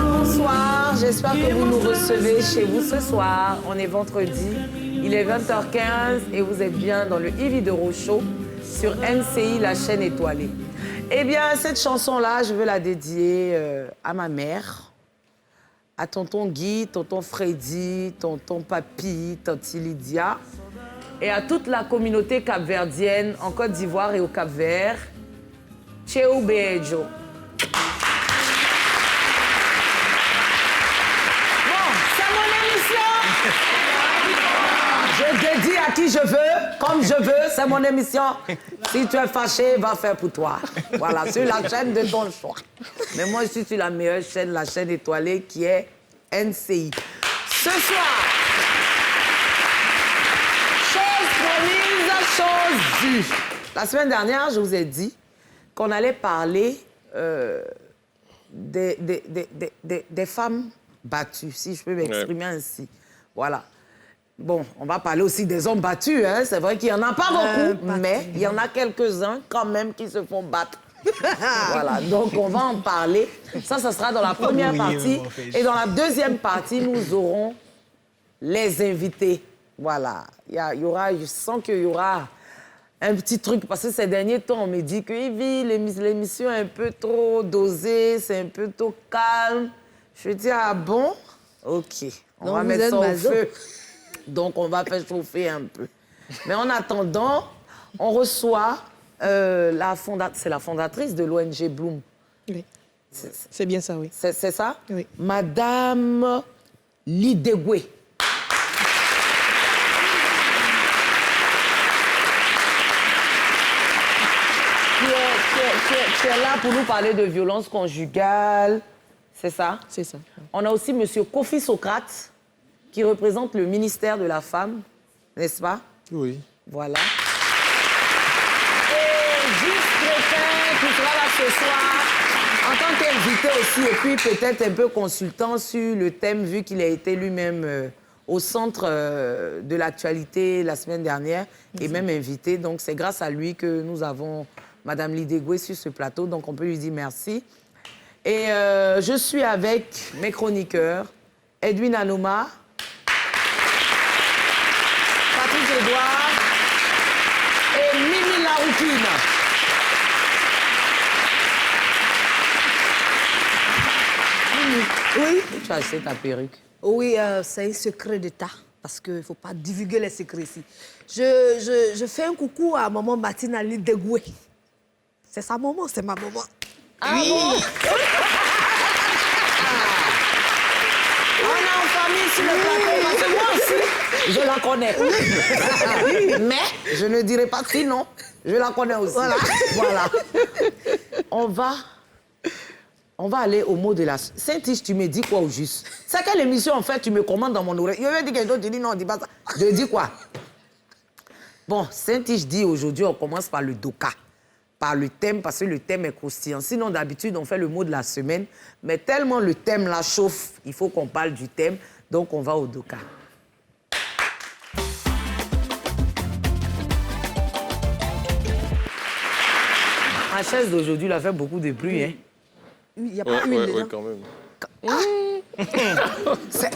Bonsoir, j'espère que vous nous recevez chez vous ce soir. On est vendredi, il est 20h15 et vous êtes bien dans le Yves de Rochaud sur NCI, la chaîne étoilée. Eh bien, cette chanson-là, je veux la dédier à ma mère, à tonton Guy, tonton Freddy, tonton Papi, tanti Lydia, et à toute la communauté capverdienne en Côte d'Ivoire et au Cap-Vert. Tcheo Bejo. Bon, c'est mon émission. Je dédie à qui je veux, comme je veux, c'est mon émission. Si tu es fâché, va faire pour toi. Voilà, sur la chaîne de ton choix. Mais moi, je suis sur la meilleure chaîne, la chaîne étoilée, qui est NCI. Ce soir, chose promise, chose due. La semaine dernière, je vous ai dit qu'on allait parler des femmes battues, si je peux m'exprimer ainsi. Voilà. Bon, on va parler aussi des hommes battus, hein. C'est vrai qu'il n'y en a pas beaucoup, mais il y en a quelques-uns quand même qui se font battre. Voilà, donc on va en parler. Ça sera dans la première partie. Et dans la deuxième partie, nous aurons les invités. Voilà, il y aura, je sens qu'il y aura un petit truc, parce que ces derniers temps, on me dit que l'émission est un peu trop dosée, c'est un peu trop calme. Je dis, ah bon? Ok, on va mettre ça au feu. Donc, on va faire chauffer un peu. Mais en attendant, on reçoit c'est la fondatrice de l'ONG Bloom. Oui, c'est bien ça, oui. C'est ça? Oui. Madame Lidegwe. Qui est là pour nous parler de violence conjugale. C'est ça? C'est ça. On a aussi M. Kofi Socrate, qui représente le ministère de la Femme, n'est-ce pas? Oui. Voilà. Et Juste Chrétien, qui sera là ce soir, en tant qu'invité aussi, et puis peut-être un peu consultant sur le thème, vu qu'il a été lui-même au centre de l'actualité la semaine dernière, et même invité. Donc c'est grâce à lui que nous avons Madame Lidegwe sur ce plateau, donc on peut lui dire merci. Et je suis avec mes chroniqueurs, Edwin Anouma, Patrice Edouard et Mimi Laroukine. Mimi, oui? Tu as acheté ta perruque? Oui, c'est un secret d'État, parce qu'il ne faut pas divulguer les secrets ici. Je fais un coucou à maman Martine Lidegwe. C'est sa maman, c'est ma maman. Ah oui. Bon? On est en famille sur le plateau, parce que moi aussi, je la connais. Mais je ne dirai pas sinon, je la connais aussi. Voilà. On va aller au mot de la... Saint-Tige, tu me dis quoi au juste? C'est quelle émission, en fait, tu me commandes dans mon oreille? Je vais dire quelque chose, tu dis non, dis pas ça. Je dis quoi? Bon, Saint-Tige dit aujourd'hui, on commence par le doka. Par le thème, parce que le thème est croustillant. Sinon, d'habitude, on fait le mot de la semaine. Mais tellement le thème la chauffe, il faut qu'on parle du thème. Donc, on va au doka. Ma chaise d'aujourd'hui, a fait beaucoup de bruit, hein? Il n'y a pas une dedans. quand même.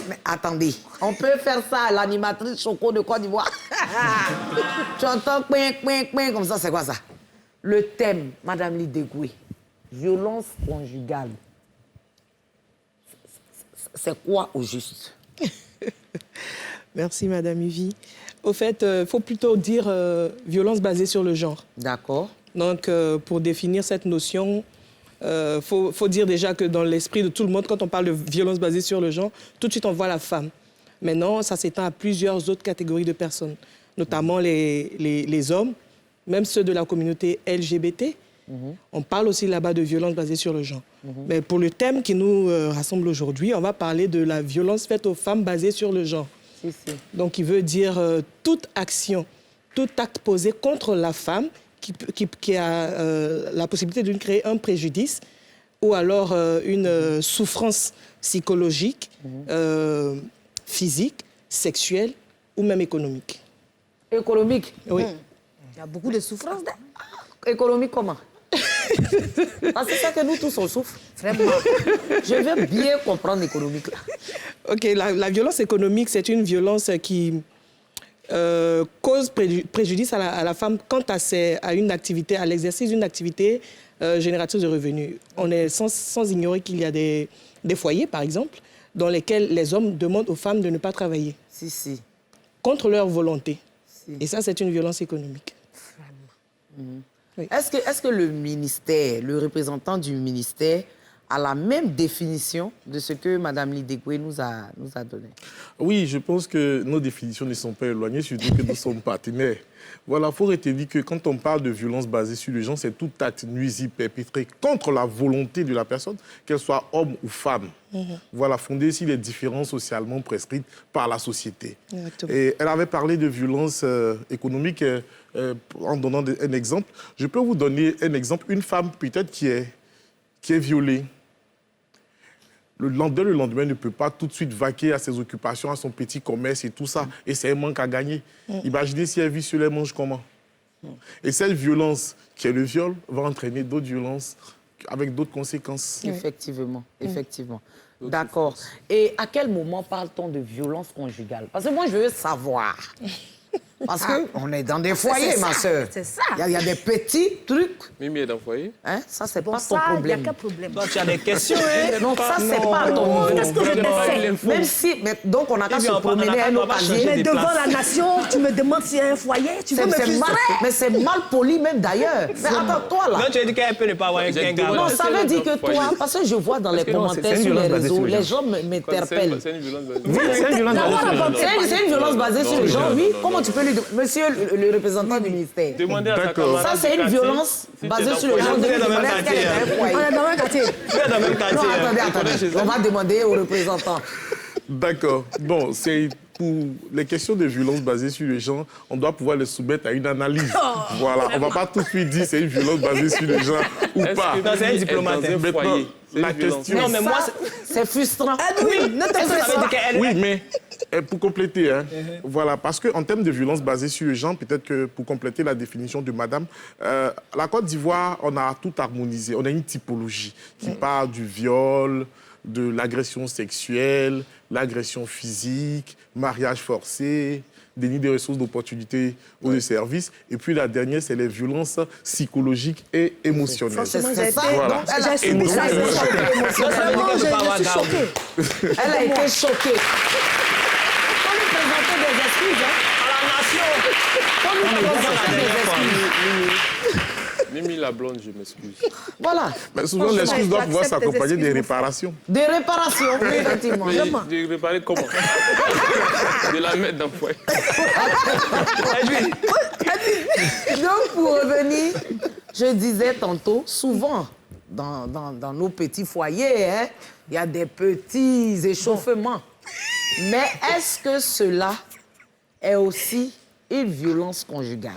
Mais attendez, on peut faire ça à l'animatrice Choco de Côte d'Ivoire. Tu entends coin, comme ça, c'est quoi ça? Le thème, Madame Lidegwe, violence conjugale. C'est quoi au juste? Merci, Madame Uvie. Au fait, il faut plutôt dire violence basée sur le genre. D'accord. Donc, pour définir cette notion, faut dire déjà que dans l'esprit de tout le monde, quand on parle de violence basée sur le genre, tout de suite, on voit la femme. Maintenant, ça s'étend à plusieurs autres catégories de personnes, notamment les hommes, même ceux de la communauté LGBT. On parle aussi là-bas de violence basée sur le genre. Mais pour le thème qui nous rassemble aujourd'hui, on va parler de la violence faite aux femmes basée sur le genre. Si. Donc, il veut dire toute action, tout acte posé contre la femme qui a la possibilité de lui créer un préjudice ou alors une souffrance psychologique, physique, sexuelle ou même économique. Économique. Oui. Il y a beaucoup de souffrance. Économique comment? Parce que c'est ça que nous tous on souffre. Vraiment. Je veux bien comprendre l'économique là. OK, la violence économique, c'est une violence qui cause préjudice à la femme quant à une activité, à l'exercice d'une activité génératrice de revenus. On est sans ignorer qu'il y a des foyers, par exemple, dans lesquels les hommes demandent aux femmes de ne pas travailler. Si. Contre leur volonté. Si. Et ça, c'est une violence économique. Vraiment. Oui. Est-ce que le ministère, le représentant du ministère, a la même définition de ce que Mme Lidegwe nous a donné? Oui, je pense que nos définitions ne sont pas éloignées, surtout que nous sommes partenaires. Voilà, il faut retenir que quand on parle de violence basée sur le genre, c'est tout acte nuisible perpétré contre la volonté de la personne, qu'elle soit homme ou femme. Voilà, fondée sur les différences socialement prescrites par la société. Exactement. Et elle avait parlé de violence économique en donnant un exemple. Je peux vous donner un exemple. Une femme peut-être qui est violée. Le lendemain ne peut pas tout de suite vaquer à ses occupations, à son petit commerce et tout ça. Et c'est un manque à gagner. Imaginez si elle vit sur les manches comment. Et cette violence qui est le viol va entraîner d'autres violences avec d'autres conséquences. Effectivement. D'accord. Et à quel moment parle-t-on de violence conjugale? Parce que moi, je veux savoir. Parce qu'on est dans des foyers, ma soeur. C'est ça. Il y a des petits trucs. Mimi est dans le foyer. Hein? Ça, c'est Bon, pas ton ça, il n'y a problème. qu'un problème. Toi, tu as des questions, hein? Non, ça, c'est pas ton Oh, problème. qu'est-ce que je t'ai fait? Même si... donc, on n'a qu'à Eh se bien, on promener n'a à un pas autre changer avis. des Mais devant places. la nation, tu me demandes s'il y a un foyer. Tu veux me frustrer? Mais c'est mal poli même d'ailleurs. Mais attends, toi là. Non, tu as dit qu'elle peut ne pas avoir un J'ai gars. demandé- Non, Est-ce ça qu'elle veut est dire dans le que toi, foyer? parce que je vois dans les que non, commentaires c'est une sur les violence basée réseaux, sur les les gens. gens m'interpellent. C'est une violence basée. C'est une violence basée sur le genre. C'est une violence basée sur les gens, oui. Comment tu peux lui dire? Monsieur le représentant du ministère. Demandez à sa D'accord. camarade Ça, c'est du une quartier violence si basée t'es sur dans les le gens. foyer. Vous êtes dans le même Est-ce qu'elle est dans un On foyer? est dans un quartier. Tu es dans le même Non, quartier. attendez. On va demander au représentant. D'accord. Bon, c'est pour les questions de violence basées sur les gens, on doit pouvoir les soumettre à une analyse. Voilà, on ne va pas tout de suite dire c'est une violence basée sur les gens ou Est-ce pas. que Non, c'est un Mimi est diplomate, dans un Maintenant, foyer? C'est la une violence. question... Non, mais moi, Ça, c'est frustrant. Oui, ne te ça fais veut pas. dire qu'elle... Oui, mais pour compléter, hein, voilà, parce qu'en termes de violence basée sur les gens, peut-être que pour compléter la définition de madame, la Côte d'Ivoire, on a tout harmonisé. On a une typologie qui parle du viol, de l'agression sexuelle, l'agression physique, mariage forcé, déni des ressources d'opportunités ou de services. Et puis la dernière, c'est les violences psychologiques et émotionnelles. C'est J'ai ça. été- Voilà. Donc, elle a J'ai subi ça, Émotionnel. j'ai choqué. Vraiment, que je peux avoir je suis garde. choquée. Elle a été choquée. Faut lui présenter des excuses. Faut lui présenter des excuses. Mimi la blonde, je m'excuse. Voilà. Mais souvent, l'excuse doit pouvoir s'accompagner des réparations. Des réparations, oui, effectivement. Mais de réparer comment? De la mettre dans le foyer. Donc, pour revenir, je disais tantôt, souvent, dans nos petits foyers, hein, il y a des petits échauffements. Mais est-ce que cela est aussi une violence conjugale?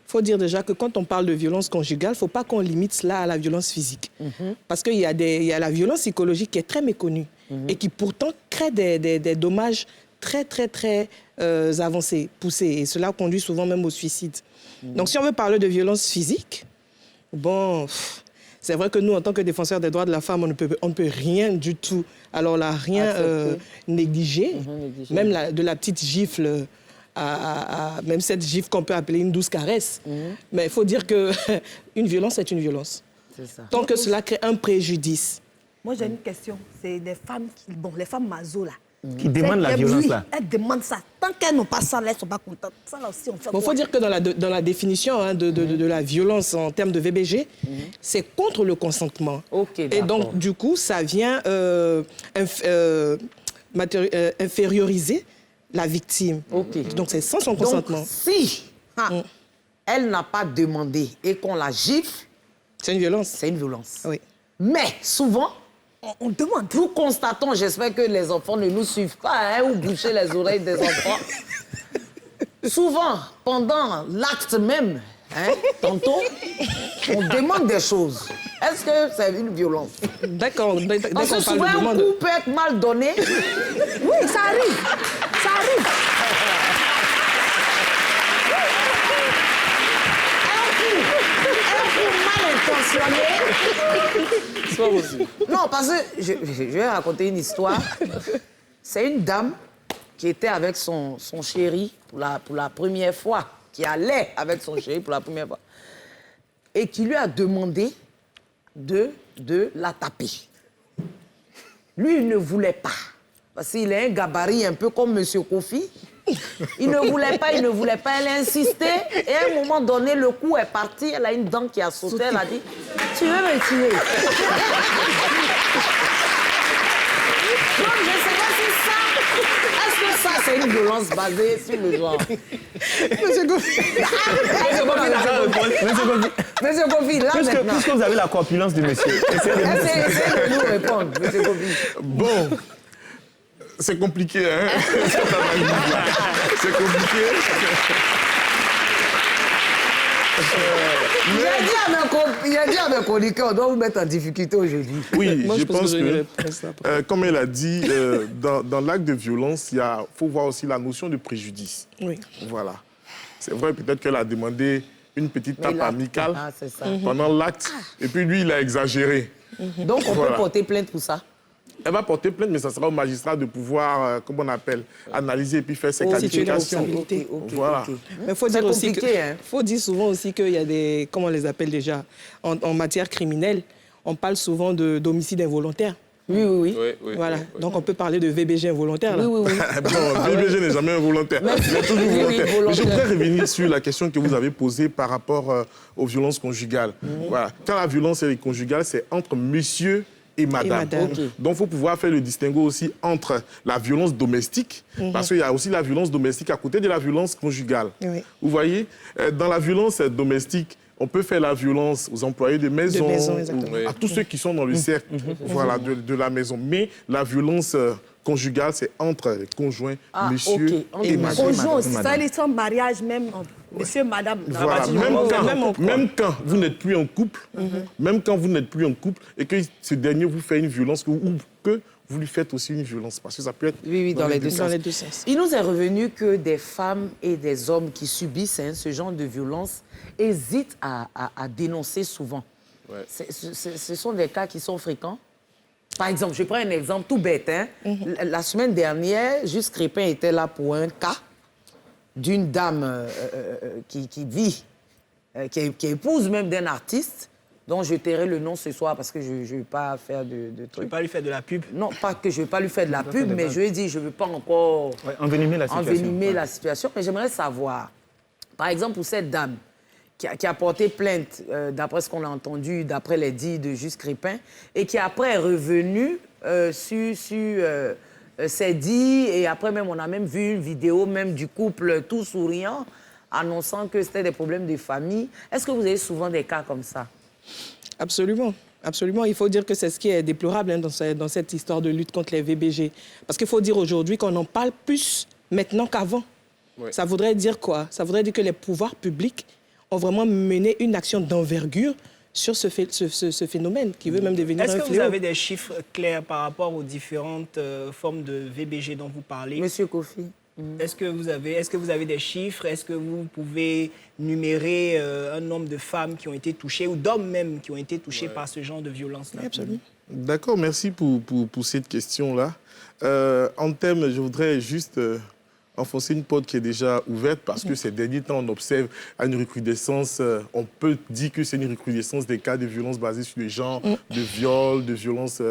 Il faut dire déjà que quand on parle de violence conjugale, il ne faut pas qu'on limite cela à la violence physique. Parce qu'il y a la violence psychologique qui est très méconnue et qui pourtant crée des dommages très avancés, poussés. Et cela conduit souvent même au suicide. Donc si on veut parler de violence physique, bon, c'est vrai que nous, en tant que défenseurs des droits de la femme, on ne peut rien du tout. Alors là, rien négliger, même de la petite gifle... même cette gifle qu'on peut appeler une douce caresse. Mais il faut dire qu'une violence est une violence. C'est ça. Tant que cela crée un préjudice. Moi, j'ai une question. C'est des femmes les femmes mazo, là. Qui demandent la violence, oui, là. elles demandent ça. Tant qu'elles n'ont pas ça, elles ne sont pas contentes. Ça, là aussi, on fait Il faut dire que dans la définition de la violence en termes de VBG, c'est contre le consentement. Ok, Et d'accord. donc, du coup, ça vient inférioriser la victime. Ok. Donc, c'est sans son Donc, consentement. si elle n'a pas demandé et qu'on la gifle, C'est une violence. c'est une violence. Oui. Mais souvent, on demande. nous constatons, j'espère que les enfants ne nous suivent pas, hein, ou boucher les oreilles des enfants. Souvent, pendant l'acte même, hein, tantôt, on demande des choses. Est-ce que c'est une violence? D'accord. Parce que on parle souvent, de un demande. coup peut être mal donné. Oui, ça arrive. Ça arrive. histoire aussi. Non, parce que je vais raconter une histoire. C'est une dame qui était avec son chéri pour la première fois, qui allait avec son chéri pour la première fois, et qui lui a demandé de la taper. Lui, il ne voulait pas, parce qu'il a un gabarit un peu comme M. Kofi. Il ne voulait pas, elle a insisté, et à un moment donné, le coup est parti, elle a une dent qui a sauté, elle a dit « Tu veux me tuer ?» Non, je ne sais pas si ça... Est-ce que ça, c'est une violence basée sur le genre? Monsieur Kofi. Monsieur Kofi, là maintenant... Puisque vous avez la corpulence du monsieur, essayez de nous Essayez de nous répondre, monsieur Kofi. Bon, c'est compliqué, hein? C'est compliqué. Il a dit à mes chroniqueurs, on doit vous mettre en difficulté aujourd'hui. Oui, Moi, je pense pense que que, ça après. comme elle a dit, dans l'acte de violence, il faut voir aussi la notion de préjudice. Oui. Voilà. C'est vrai, peut-être qu'elle a demandé une petite tape amicale c'est ça. pendant l'acte, et puis lui, il a exagéré. Donc, on Voilà. peut porter plainte pour ça. Elle va porter plainte, mais ça sera au magistrat de pouvoir, comment on appelle, analyser et puis faire ses Oh, qualifications. responsabilité. Voilà. Mais faut C'est dire aussi que, compliqué, hein. faut dire souvent aussi qu'il y a des, comment on les appelle déjà, en matière criminelle, on parle souvent d'homicide involontaire. Oui. Oui, oui, Voilà. oui, oui. Donc on peut parler de VBG involontaire. Là. Oui. Bon, VBG n'est jamais involontaire. Il est toujours Oui, volontaire. volontaire. Mais je voudrais revenir sur la question que vous avez posée par rapport aux violences conjugales. Voilà. Quand la violence est conjugale, c'est entre monsieur et madame. madame. Ok. Donc, il faut pouvoir faire le distinguo aussi entre la violence domestique, parce qu'il y a aussi la violence domestique à côté de la violence conjugale. Oui. Vous voyez, dans la violence domestique, on peut faire la violence aux employés de maison, exactement. ou à tous ceux qui sont dans le cercle voilà, de la maison. Mais la violence conjugale, c'est entre les conjoints, monsieur ok. Entre et monsieur madame. et Conjoint aussi, madame. ça, ils sont en mariage même, monsieur, madame. Voilà. Même quand vous n'êtes plus en couple, même quand vous n'êtes plus en couple et que ce dernier vous fait une violence ou que vous lui faites aussi une violence, parce que ça peut être Oui, dans les deux Dans les deux sens. Il nous est revenu que des femmes et des hommes qui subissent ce genre de violence hésitent à dénoncer souvent. Ouais. Ce sont des cas qui sont fréquents. Par exemple, je prends un exemple tout bête. Hein. La semaine dernière, Juste Crépin était là pour un cas d'une dame qui vit, qui est épouse même d'un artiste, dont je tairai le nom ce soir parce que je ne vais pas faire de Tu ne veux trucs. pas lui faire de la pub. Non, pas que je ne vais pas lui faire de la pub, mais je lui ai dit, je ne veux pas encore envenimer la situation. envenimer Ouais. la situation. Mais j'aimerais savoir, par exemple, pour cette dame qui a porté plainte, d'après ce qu'on a entendu, d'après les dits de Juste Crépin, et qui après est revenue sur ses dits, et après même, on a même vu une vidéo même du couple tout souriant, annonçant que c'était des problèmes de famille. Est-ce que vous avez souvent des cas comme ça? Absolument. Absolument. Il faut dire que c'est ce qui est déplorable hein, dans cette histoire de lutte contre les VBG. Parce qu'il faut dire aujourd'hui qu'on en parle plus maintenant qu'avant. Ouais. Ça voudrait dire quoi? Ça voudrait dire que les pouvoirs publics ont vraiment mené une action d'envergure sur ce phénomène qui veut même devenir un Est-ce que fléau. vous avez des chiffres clairs par rapport aux différentes formes de VBG dont vous parlez? Monsieur Kofi? Est-ce que vous avez des chiffres? Est-ce que vous pouvez numérer un nombre de femmes qui ont été touchées ou d'hommes même qui ont été touchés par ce genre de violence-là? Absolument. D'accord, merci pour cette question-là. En termes, je voudrais juste enfoncer une porte qui est déjà ouverte parce que ces derniers temps, on observe une recrudescence, on peut dire que c'est une recrudescence des cas de violences basées sur le genre, de viols, de violences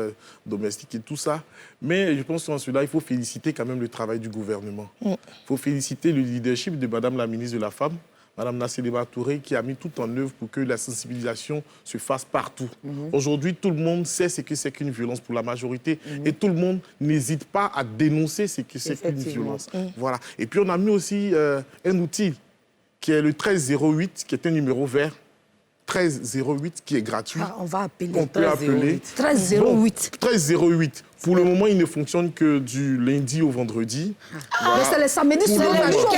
domestiques et tout ça. Mais je pense qu'en cela, il faut féliciter quand même le travail du gouvernement. Il faut féliciter le leadership de Madame la ministre de la Femme, Madame Nasselema Touré, qui a mis tout en œuvre pour que la sensibilisation se fasse partout. Aujourd'hui, tout le monde sait ce que c'est qu'une violence pour la majorité et tout le monde n'hésite pas à dénoncer ce que c'est qu'une Effectivement. violence. Voilà. Et puis, on a mis aussi un outil qui est le 1308, qui est un numéro vert. 1308 qui est gratuit. Ah, on va appeler. On peut appeler. 1308. 1308. Pour le moment, il ne fonctionne que du lundi au vendredi. Mais c'est le samedi, c'est le le jour.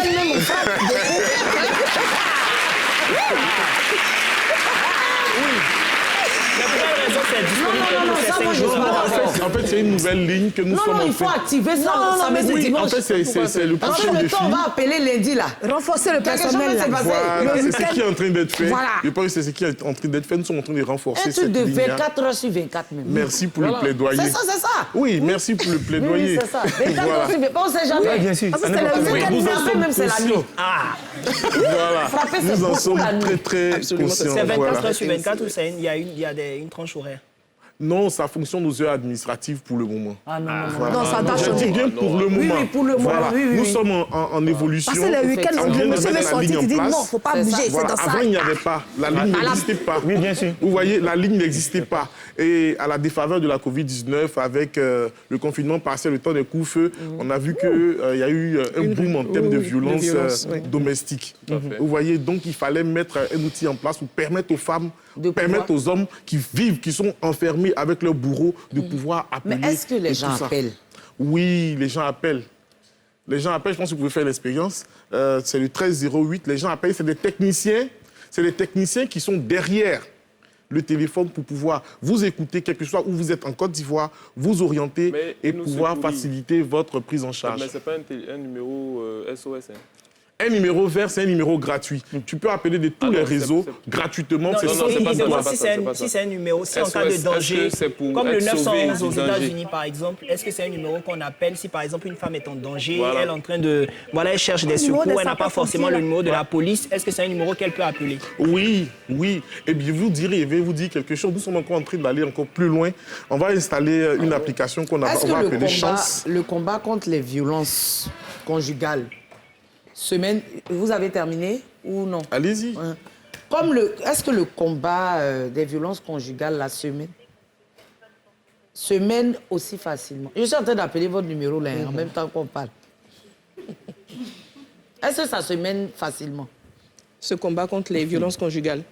ça, moi, je suis pas d'accord. En fait, c'est une nouvelle ligne que nous sommes Non, en il faut train. activer ça. Ça met Oui, dimanche. en fait, c'est le En prochain fait, le défi. temps, on va appeler lundi, là. Renforcer le Quelque chose personnel. va se là. passer. Voilà, Le c'est ce week-end. qui est en train d'être fait. Voilà. Je pense que c'est ce qui est en train d'être fait. Nous sommes en train de renforcer Un cette truc de ligne. 24 heures sur 24 même. Merci pour le plaidoyer. C'est ça, c'est ça. Oui, merci pour le Oui, plaidoyer. c'est ça. 24 Voilà. heures sur 24, on ne sait jamais. Oui, bien sûr. Parce que À c'est n'importe le quel week-end, moment. mais Nous en après, même, c'est la sommes nuit. Voilà. Frapper, c'est Nous en beaucoup sommes la nuit. très Absolument, conscients. C'est 24 Voilà. heures sur 24 ou il y a une tranche horaire? Non, ça fonctionne aux heures administratives pour le moment. Ah non, non, non. Voilà. Non, ça t'a Je dis changé. bien pour le moment. oui, pour le moment, Voilà. oui, oui, Nous oui. sommes en évolution. Parce que le week-end, On vient le de monsieur mettre est la sorti, ligne en tu dis place. non, faut pas C'est bouger, ça. c'est Voilà. dans ça. Avant, il n'y avait pas. La ligne n'existait pas. Oui, bien sûr. Vous voyez, la ligne n'existait pas. Et à la défaveur de la Covid-19, avec le confinement partiel, le temps des coups-feux, on a vu qu'il y a eu un boom en termes de violence domestique. Vous voyez, donc il fallait mettre un outil en place pour permettre aux femmes, De permettre pouvoir- aux hommes qui vivent, qui sont enfermés avec leur bourreau, de pouvoir appeler. Mais est-ce que les et gens tout ça. appellent? Oui, les gens appellent. Les gens appellent, je pense que vous pouvez faire l'expérience. C'est le 1308. Les gens appellent, c'est des techniciens. C'est des techniciens qui sont derrière le téléphone pour pouvoir vous écouter, quel que soit où vous êtes en Côte d'Ivoire, vous orienter Mais et nous pouvoir secourir. faciliter votre prise en charge. Mais ce n'est pas un numéro SOS. Hein. Un numéro vert, c'est un numéro gratuit. Tu peux appeler de tous Ah les non, réseaux c'est- gratuitement. Non, C'est non, sans c'est pas ça, toi. c'est pas ça, c'est pas ça. Si c'est un numéro, si en cas SOS, de est-ce danger, que c'est pour comme le être sauvé 911 aux du danger? États-Unis par exemple, est-ce que c'est un numéro qu'on appelle si par exemple une femme est en danger, Voilà. elle est en train de, voilà, elle cherche des numéro secours, de elle n'a pas forcément sapeurs-pompiers, le numéro de la police, est-ce que c'est un numéro qu'elle peut appeler? Oui, oui. Et bien, je vais vous dire quelque chose. Nous sommes encore en train d'aller encore plus loin. On va installer une application qu'on Est-ce on va que appeler Chance. le combat contre les violences conjugales, vous avez terminé ou non? Allez-y. Est-ce que le combat des violences conjugales la se mène aussi facilement? Je suis en train d'appeler votre numéro là, en même temps qu'on parle. Est-ce que ça se mène facilement? Ce combat contre les violences conjugales.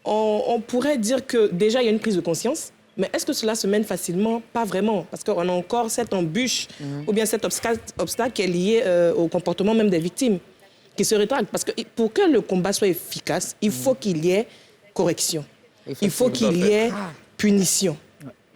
On pourrait dire que déjà, il y a une prise de conscience, mais est-ce que cela se mène facilement? Pas vraiment, parce qu'on a encore cette embûche ou bien cet obstacle qui est lié au comportement même des victimes, qui se rétractent. Parce que pour que le combat soit efficace, il faut qu'il y ait correction. Il faut qu'il y ait punition.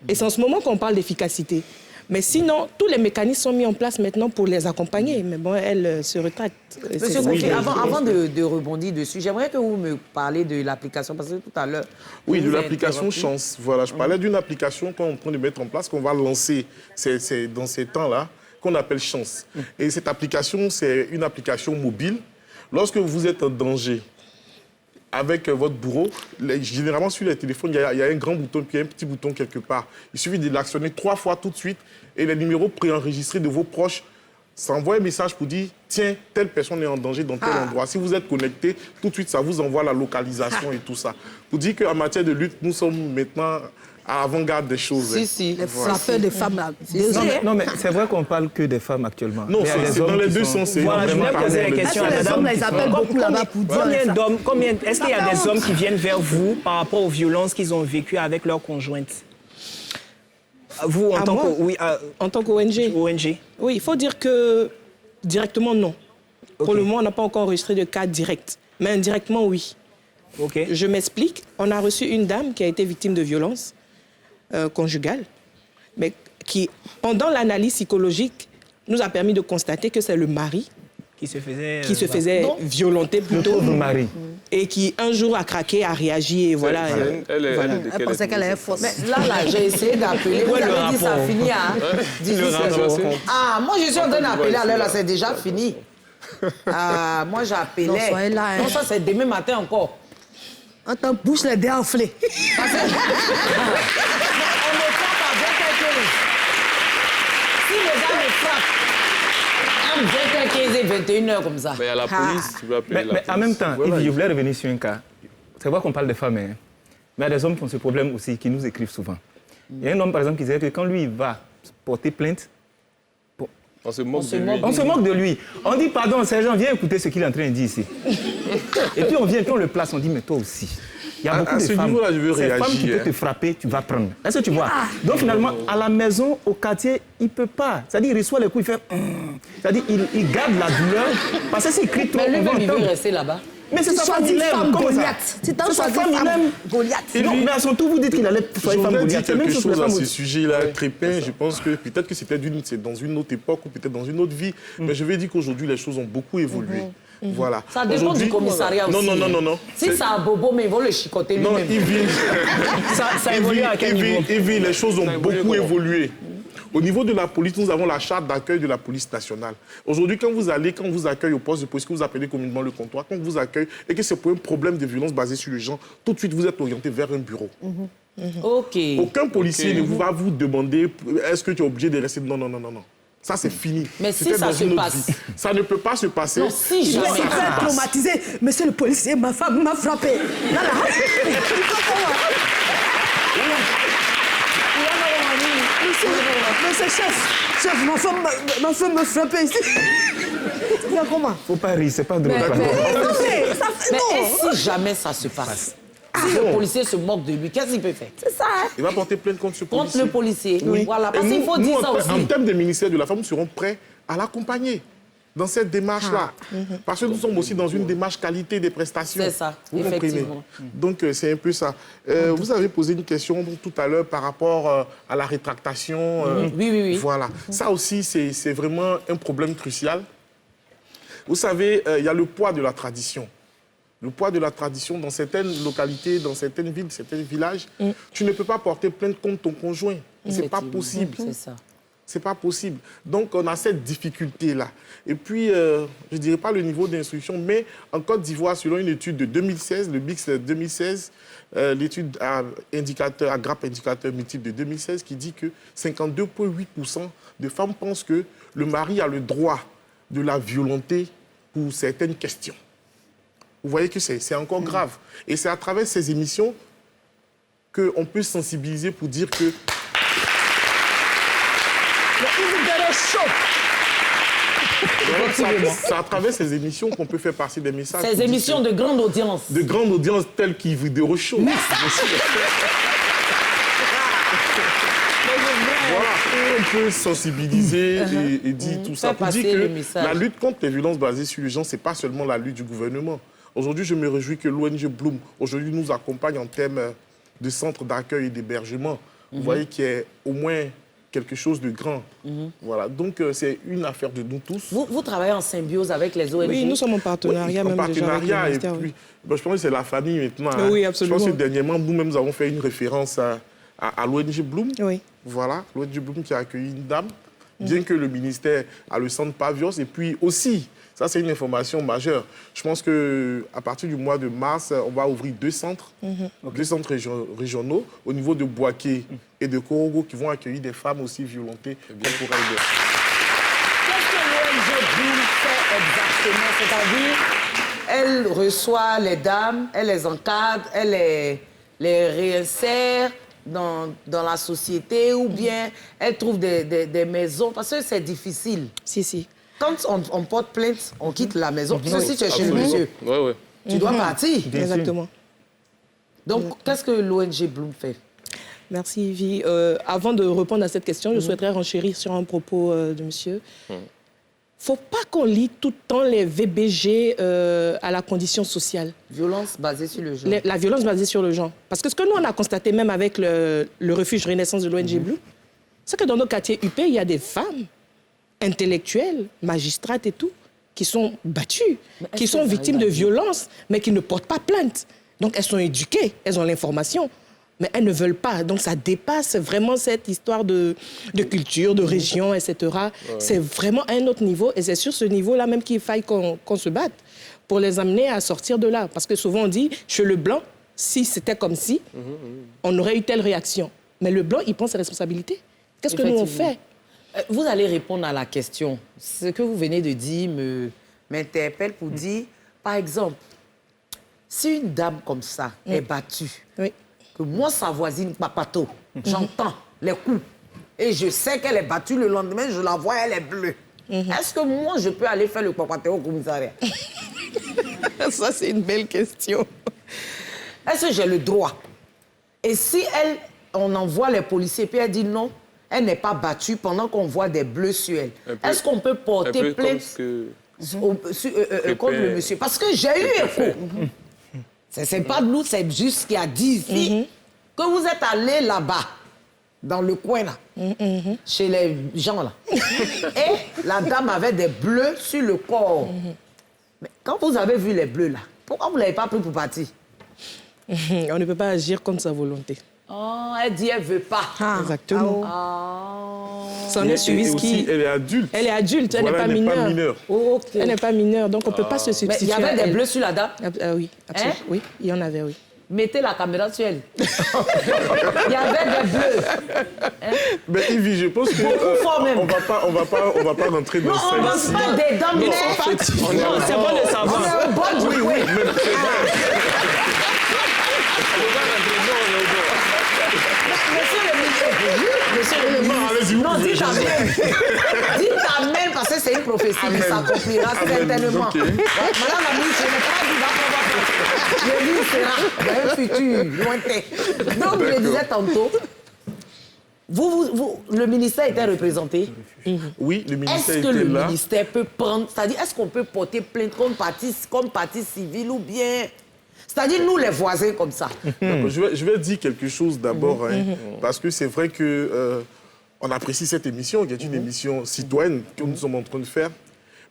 Et c'est en ce moment qu'on parle d'efficacité. Mais sinon, tous les mécanismes sont mis en place maintenant pour les accompagner. Mais bon, elles se rétractent. Monsieur Kofi, avant de rebondir dessus, j'aimerais que vous me parliez de l'application, parce que tout à l'heure... Oui, vous de avez l'application interrompu. Chance. Voilà, je parlais d'une application qu'on est en train de mettre en place, qu'on va lancer c'est dans ces temps-là, qu'on appelle Chance. Et cette application, c'est une application mobile. Lorsque vous êtes en danger avec votre bourreau, généralement sur les téléphones, il y a un grand bouton, puis un petit bouton quelque part. Il suffit de l'actionner 3 fois tout de suite et les numéros préenregistrés de vos proches, ça envoie un message pour dire « Tiens, telle personne est en danger dans tel endroit ». Si vous êtes connecté, tout de suite, ça vous envoie la localisation et tout ça. Pour dire qu'en matière de lutte, nous sommes maintenant à l'avant-garde des choses. Si, si. Les frappeurs de femmes là. Non, mais c'est vrai qu'on parle que des femmes actuellement. Non, Mais il y a des c'est hommes dans les qui deux sont- sens. c'est Voilà, je vraiment voulais poser parler la de- question à Les madame. hommes, là, ils appellent beaucoup là-bas pour dire ça. Est-ce qu'il y a des hommes qui viennent vers vous par rapport aux violences qu'ils ont vécues avec leur conjointe? Vous, en À tant moi que... Oui, En tant qu'ONG, ONG. oui, il faut dire que directement, non. Pour le moment, on n'a pas encore enregistré de cas direct. Mais indirectement, oui. OK. Je m'explique. On a reçu une dame qui a été victime de violences conjugales, mais qui, pendant l'analyse psychologique, nous a permis de constater que c'est le mari Qui se faisait... qui se faisait violenter Le plutôt pauvre mari. et qui un jour a craqué, a réagi et voilà. Elle est de Elle quelle pensait qu'elle avait force. Mais là, j'ai essayé d'appeler. Vous Ouais, le avez dit ça rapport. fini à 18h. Ah, moi, je suis en train d'appeler à l'heure, là, c'est déjà fini. Ah, moi, j'appelais. Non, soyez là, hein. Non, ça, c'est demain matin encore. On t'en bouche les dés enflés. Parce que... on me frappe à 20h15. Si les gars me frappent, entre 20h15 et 21h comme ça. Mais il y a la police, tu veux appeler la Mais en police. même temps, Yves, je voulais revenir sur un cas. C'est vrai qu'on parle des femmes, hein, mais il y a des hommes qui ont ce problème aussi, qui nous écrivent souvent. Il y a un homme, par exemple, qui disait que quand lui, il va porter plainte, On se moque On se de lui. moque. on se moque de lui. On dit, pardon, sergent, viens écouter ce qu'il est en train de dire ici. Et puis on vient, puis on le place, on dit, mais toi aussi. Il y a beaucoup À de ce femmes. niveau-là, je veux Ces femmes qui réagir, peuvent te frapper, tu vas prendre. Est-ce que tu vois? Donc finalement, à la maison, au quartier, il ne peut pas. C'est-à-dire, il reçoit les coups, il fait... C'est-à-dire, il garde la douleur. Parce que s'il crie trop, Mais on va lui-même, il veut entendre. rester là-bas. Mais c'est sa femme, il aime. Comment ça? C'est sa femme, il aime. Goliath. Et non, mais à son tour, vous dites qu'il allait choisir femme J'aurais dit Goliath. C'est même quelque chose pour chose les à femmes ce aussi. sujet-là, Crépin. Je pense que peut-être que c'était dans une autre époque ou peut-être dans une autre vie. Mais je vais dire qu'aujourd'hui, les choses ont beaucoup évolué. Voilà. Ça dépend du commissariat aussi. Non. Si ça a bobo, mais ils vont le chicoter Non, lui-même. Ça évolue à quel niveau? Yves, les choses ont beaucoup évolué. Au niveau de la police, nous avons la charte d'accueil de la police nationale. Aujourd'hui, quand vous accueille au poste de police, que vous appelez communément le comptoir, quand vous accueille et que c'est pour un problème de violence basée sur les gens, tout de suite, vous êtes orienté vers un bureau. OK. Aucun policier ne va vous demander est-ce que tu es obligé de rester. Non. Ça, c'est fini. Mais si C'était ça dans se une autre passe. vie. Ça ne peut pas se passer. Non, si Il jamais. peut être traumatisé. Monsieur le policier, ma femme m'a frappé. Là. Monsieur chef, ma femme m'a frappé ici. Il y a comment? Faut pas rire, c'est pas drôle. Mais et si jamais ça se passe? Si le policier se moque de lui, qu'est-ce qu'il peut faire? C'est ça, hein? Il va porter plainte contre ce policier. Contre le policier. Oui. Voilà, Et parce qu'il faut dire ça aussi. En termes de ministère de la Femme, nous serons prêts à l'accompagner dans cette démarche-là. Parce que nous sommes aussi dans une démarche qualité des prestations. C'est ça, Vous comprenez? effectivement. Donc, c'est un peu ça. Vous avez posé une question tout à l'heure par rapport à la rétractation. Oui. Voilà. Ça aussi, c'est vraiment un problème crucial. Vous savez, il y a le poids de la tradition. Le poids de la tradition dans certaines localités, dans certaines villes, certains villages. Tu ne peux pas porter plainte contre ton conjoint. C'est pas possible. C'est ça. C'est pas possible. Donc, on a cette difficulté-là. Et puis, je ne dirais pas le niveau d'instruction, mais en Côte d'Ivoire, selon une étude de 2016, le BIX 2016, l'étude Agrap indicateur multiple de 2016, qui dit que 52,8% de femmes pensent que le mari a le droit de la violenter pour certaines questions. Vous voyez que c'est encore grave. Et c'est à travers ces émissions qu'on peut sensibiliser pour dire que... C'est à travers ces émissions qu'on peut faire passer des messages. Ces émissions de grande audience. De grande audience telles qu'Yves Vidéo Show. Voilà, on peut sensibiliser et dire tout ça. Pour dire que la lutte contre les violences basées sur les gens, ce n'est pas seulement la lutte du gouvernement. Aujourd'hui, je me réjouis que l'ONG Bloom aujourd'hui nous accompagne en termes de centres d'accueil et d'hébergement. Vous voyez qu'il y a au moins quelque chose de grand. Voilà. Donc, c'est une affaire de nous tous. Vous travaillez en symbiose avec les ONG? Oui, nous sommes en partenariat même déjà avec le ministère. Et puis, je pense que c'est la famille maintenant. Oui, absolument. Je pense que dernièrement, nous-mêmes, nous avons fait une référence à l'ONG Bloom. Oui. Voilà, l'ONG Bloom qui a accueilli une dame, bien que le ministère a le centre Pavios. Et puis aussi, ça c'est une information majeure. Je pense qu'à partir du mois de mars, on va ouvrir 2 centres, 2 centres régionaux au niveau de Boaké et de Korogo qui vont accueillir des femmes aussi violentées. Qu'est-ce que l'ONG Bloom fait exactement? C'est-à-dire, elle reçoit les dames, elle les encadre, elle les réinsère dans la société ou bien elle trouve des maisons, parce que c'est difficile. Si. Quand on porte plainte, on quitte la maison. Parce que si tu es chez le monsieur, tu dois partir. Exactement. Donc, qu'est-ce que l'ONG Bloom fait? Merci, Yvi. Avant de répondre à cette question, je souhaiterais renchérir sur un propos de monsieur. Faut pas qu'on lie tout le temps les VBG à la condition sociale. Violence basée sur le genre. La violence basée sur le genre. Parce que ce que nous, on a constaté même avec le refuge Renaissance de l'ONG Blue, c'est que dans nos quartiers UP, il y a des femmes intellectuelles, magistrates et tout, qui sont battues, qui sont victimes de violences, mais qui ne portent pas plainte. Donc, elles sont éduquées, elles ont l'information, mais elles ne veulent pas. Donc, ça dépasse vraiment cette histoire de culture, de région, etc. C'est vraiment un autre niveau, et c'est sur ce niveau-là même qu'il faille qu'on se batte pour les amener à sortir de là. Parce que souvent, on dit, chez le blanc, si c'était comme si, on aurait eu telle réaction. Mais le blanc, il prend ses responsabilités. Qu'est-ce que nous, on fait? Vous allez répondre à la question. Ce que vous venez de dire m'interpelle pour dire, par exemple, si une dame comme ça est battue, que moi, sa voisine, Papato, j'entends les coups, et je sais qu'elle est battue, le lendemain, je la vois, elle est bleue. Est-ce que moi, je peux aller faire le Papato au commissariat? Ça, c'est une belle question. Est-ce que j'ai le droit? Et si on envoie les policiers, puis elle dit non, elle n'est pas battue pendant qu'on voit des bleus sur elle. Est-ce qu'on peut porter plainte? contre le monsieur. Parce que j'ai eu écho. C'est pas de nous, c'est juste qui a dit ici que vous êtes allé là-bas, dans le coin là, chez les gens là. Et la dame avait des bleus sur le corps. Mais quand vous avez vu les bleus là, pourquoi vous ne l'avez pas pris pour partir? On ne peut pas agir contre sa volonté. Oh, elle dit elle ne veut pas. Exactement. Ça en est suivi ce qui... Elle est adulte. Elle est adulte, elle n'est Voilà, pas elle n'est mineure. pas mineure. Oh, ok. Elle n'est pas mineure, donc on ne peut pas se Mais substituer. il y avait à des elle. bleus sur la dame. Oui, absolument. Hein? Oui, il y en avait, oui. Mettez la caméra sur elle. Il y avait des bleus. Mais Yves, je pense que Beaucoup fort même. on va pas rentrer dans Non, on ne ça mange ici. pas des dents, mais Non, c'est bon de savoir. on est au bord du Oui, coin. même c'est vrai. Monsieur le ministre. Non, allez-y, vous Non, pouvez dis ta mère. Dis ta mère parce que c'est une prophétie qui s'accomplira certainement. ok. Ouais, Madame la ministre, je n'ai pas dit va pas. Je dis sera dans un futur lointain. Donc, je disais tantôt, le ministère était représenté. Oui, le ministère Est-ce que le était là. ministère peut prendre, c'est-à-dire, est-ce qu'on peut porter plainte comme partie civile ou bien, c'est-à-dire nous les voisins comme ça? D'accord, je vais dire quelque chose d'abord, hein, parce que c'est vrai que on apprécie cette émission, qui est une émission citoyenne que nous sommes en train de faire.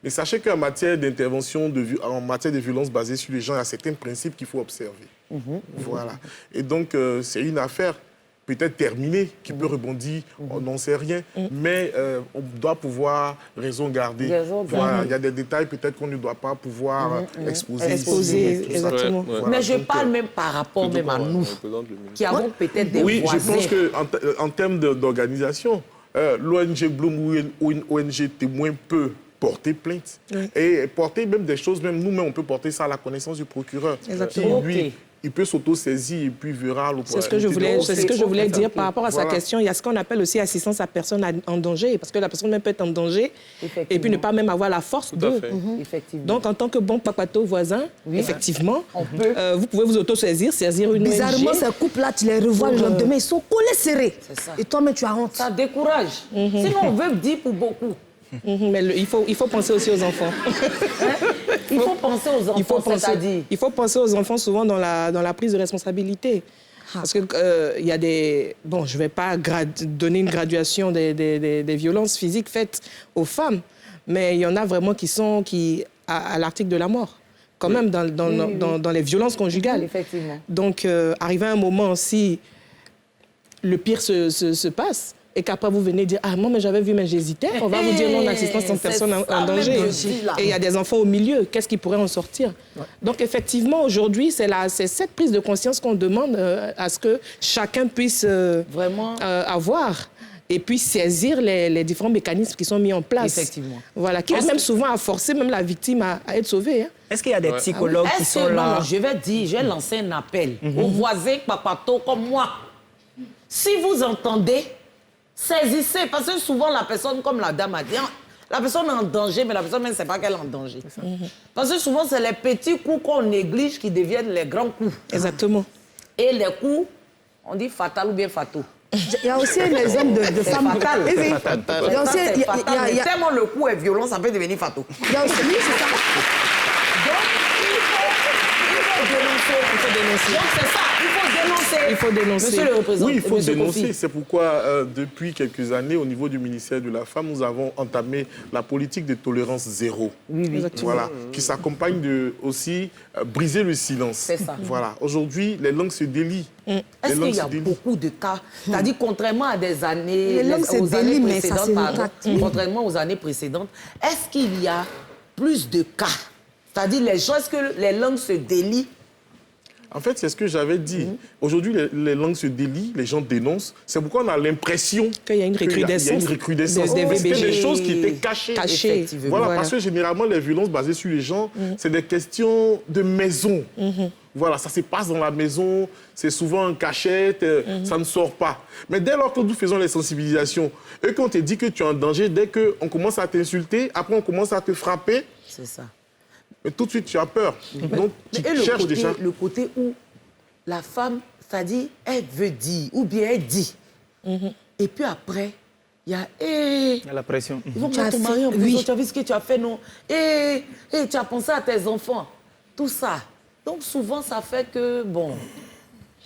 Mais sachez qu'en matière d'intervention, en matière de violence basée sur les gens, il y a certains principes qu'il faut observer. Voilà. Et donc, c'est une affaire peut-être terminée, qui peut rebondir, on n'en sait rien, mais on doit pouvoir raison garder. Voilà. Il y a des détails peut-être qu'on ne doit pas pouvoir exposer. Exposer, ici, tout ça. exactement. Ouais, ouais. Voilà, Mais je donc, parle même par rapport même à nous, représente le ministère. qui avons peut-être des oui, voisins. je pense qu'en termes d'organisation, l'ONG Bloom ou une ONG témoin peut porter plainte. Et porter même des choses, même nous-mêmes, on peut porter ça à la connaissance du procureur. Exactement. Et lui, Ok. il peut s'auto-saisir et puis verra C'est ce que je voulais dire par rapport à sa Voilà. question. Il y a ce qu'on appelle aussi assistance à personne en danger, parce que la personne même peut être en danger et puis Effectivement. ne pas même avoir la force Tout à de. fait. Effectivement. Donc, en tant que bon papato voisin, effectivement, On peut. vous pouvez vous auto-saisir, saisir une Bizarrement, ONG. ces couples-là, tu les revois le lendemain, ils sont collés serrés. C'est ça. Et toi-même, tu as honte. Ça décourage. Sinon, on veut dire pour beaucoup. Mais il faut penser aussi aux enfants. Il faut penser aux enfants, c'est-à-dire. Il faut penser aux enfants souvent dans la prise de responsabilité. Parce que il y a des... Bon, je ne vais pas donner une graduation des violences physiques faites aux femmes, mais il y en a vraiment qui sont à l'article de la mort, quand même, dans les violences conjugales. Effectivement. Donc, arrivé à un moment, si le pire se passe, et qu'après vous venez dire « Ah, moi, mais j'avais vu, mais j'hésitais », on va vous dire non, assistance en c'est personne ça en même danger. que je dis, là. Et il y a des enfants au milieu, qu'est-ce qui pourrait en sortir? Donc, effectivement, aujourd'hui, c'est cette prise de conscience qu'on demande à ce que chacun puisse Vraiment. avoir et puis saisir les différents mécanismes qui sont mis en place. Effectivement. Voilà, qui même souvent à forcer même la victime à être sauvée. Hein. Est-ce qu'il y a des psychologues qui Est-ce sont que là? non, je vais dire, je vais lancer un appel aux voisins papato comme moi. Si vous entendez, saisissez, parce que souvent la personne, comme la dame a dit, la personne est en danger, mais la personne ne sait pas qu'elle est en danger. Parce que souvent, c'est les petits coups qu'on néglige qui deviennent les grands coups. Exactement. Et les coups, on dit fatal ou bien fatal. Il y a aussi un exemple de C'est femmes. fatal. Eh oui. fatal. Il y a aussi- C'est il y a- fatal, il y a- mais tellement le coup est violent, ça peut devenir fatal. il y a aussi- oui, c'est ça. Donc, il faut dénoncer. Donc, c'est ça, il faut dénoncer. Monsieur le représentant. Oui, il faut Monsieur dénoncer. Kofi. C'est pourquoi, depuis quelques années, au niveau du ministère de la Femme, nous avons entamé la politique de tolérance zéro. Voilà, qui s'accompagne de aussi briser le silence. C'est ça. Voilà. Aujourd'hui, les langues se délient. Est-ce qu'il y a beaucoup de cas? C'est-à-dire, contrairement à des années, Les langues se aux années délient, mais ça précédentes, se pardon, retracte. contrairement aux années précédentes, est-ce qu'il y a plus de cas? C'est-à-dire, les gens, est-ce que les langues se délient? En fait, c'est ce que j'avais dit. Aujourd'hui, les langues se délient, les gens dénoncent. C'est pourquoi on a l'impression Qu'il y a une recrudescence. Il y a une recrudescence. Des C'était VBG. des choses qui étaient cachées. Effectivement. Voilà, parce que généralement, les violences basées sur les gens, c'est des questions de maison. Voilà, ça se passe dans la maison, c'est souvent en cachette, ça ne sort pas. Mais dès lors que nous faisons les sensibilisations, et qu'on te dit que tu es en danger, dès qu'on commence à t'insulter, après on commence à te frapper, C'est ça. mais tout de suite tu as peur. Donc tu Et cherches déjà... le côté où la femme, c'est-à-dire, elle veut dire, ou bien elle dit. Et puis après, il y a Il y a la pression. ils vont mettre ton mari en prison, tu as vu ce que tu as fait, non? Tu as pensé à tes enfants. Tout ça. Donc souvent, ça fait que, bon,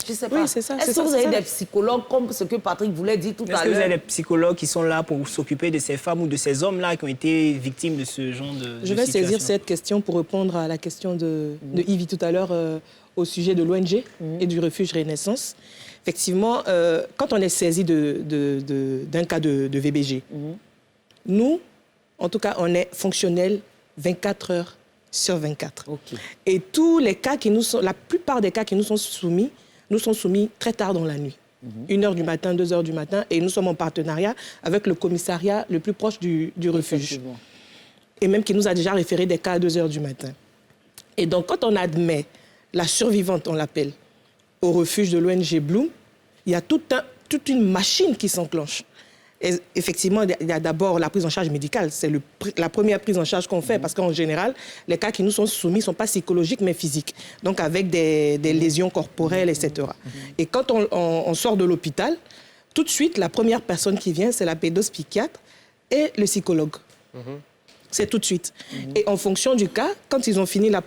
je ne sais pas. Oui, c'est ça. Est-ce que vous avez des psychologues, comme ce que Patrick voulait dire tout à l'heure? Est-ce que vous avez des psychologues qui sont là pour s'occuper de ces femmes ou de ces hommes-là qui ont été victimes de ce genre de Je vais situation? saisir cette question pour répondre à la question de Yves tout à l'heure au sujet de l'ONG et du refuge Renaissance. Effectivement, quand on est saisi d'un cas de VBG, nous, en tout cas, on est fonctionnel 24 heures sur 24. Okay. Et tous les cas qui nous sont, la plupart des cas qui nous sont soumis très tard dans la nuit. 1h du matin, 2h du matin, et nous sommes en partenariat avec le commissariat le plus proche du refuge. Et même qui nous a déjà référé des cas à 2h du matin. Et donc, quand on admet la survivante, on l'appelle, au refuge de l'ONG Bloom, il y a toute une machine qui s'enclenche. Et effectivement, il y a d'abord la prise en charge médicale. C'est la première prise en charge qu'on fait parce qu'en général, les cas qui nous sont soumis ne sont pas psychologiques mais physiques. Donc avec des lésions corporelles, etc. Et quand on sort de l'hôpital, tout de suite, la première personne qui vient, c'est la pédopsychiatre et le psychologue. C'est tout de suite. Et en fonction du cas, quand ils ont fini le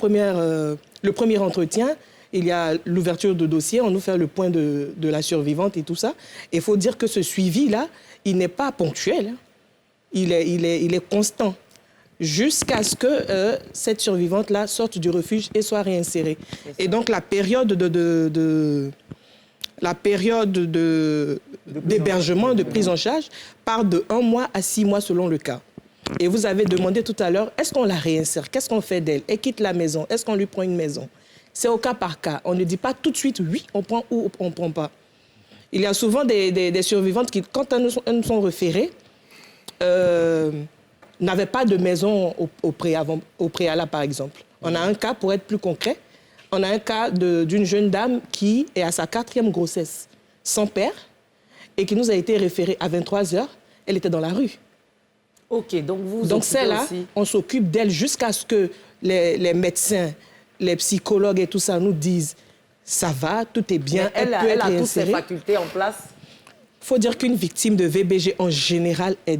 premier entretien, il y a l'ouverture de dossier, on nous fait le point de la survivante et tout ça. Et il faut dire que ce suivi-là, il n'est pas ponctuel. Il est constant jusqu'à ce que cette survivante-là sorte du refuge et soit réinsérée. Et donc, la période d'hébergement, de prise en charge, part de 1 mois à 6 mois selon le cas. Et vous avez demandé tout à l'heure, est-ce qu'on la réinsère? Qu'est-ce qu'on fait d'elle? Elle quitte la maison. Est-ce qu'on lui prend une maison? C'est au cas par cas. On ne dit pas tout de suite, oui, on prend ou on ne prend pas. Il y a souvent des survivantes qui, quand elles nous sont référées, n'avaient pas de maison au préalable, par exemple. On a un cas, pour être plus concret, on a un cas d'une jeune dame qui est à sa 4e grossesse, sans père, et qui nous a été référée à 23h. Elle était dans la rue. OK, donc celle-là, on s'occupe d'elle jusqu'à ce que les médecins, les psychologues et tout ça nous disent ça va, tout est bien, elle a toutes ses facultés en place. Il faut dire qu'une victime de VBG en général elle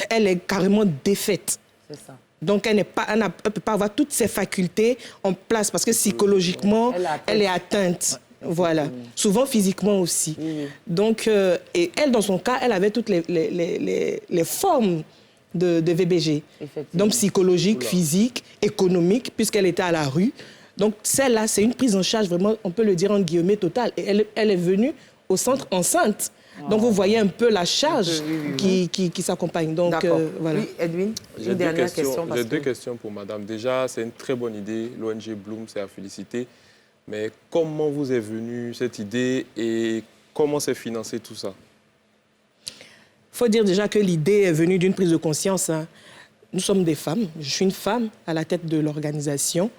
est carrément défaite. C'est ça. Donc elle ne peut pas avoir toutes ses facultés en place parce que psychologiquement, elle est atteinte. Voilà. Souvent physiquement aussi. Donc, et elle, dans son cas, elle avait toutes les formes de VBG. Donc psychologique, physique, économique, puisqu'elle était à la rue. Donc celle-là, c'est une prise en charge vraiment, on peut le dire en guillemets, totale. Et elle est venue au centre enceinte. Donc vous voyez un peu la charge qui s'accompagne. Donc voilà. Oui, Edwin, une dernière question. J'ai deux questions pour madame. Déjà, c'est une très bonne idée. L'ONG Bloom, c'est à féliciter. Mais comment vous est venue cette idée et comment s'est financé tout ça? Il faut dire déjà que l'idée est venue d'une prise de conscience. Hein. Nous sommes des femmes. Je suis une femme à la tête de l'organisation.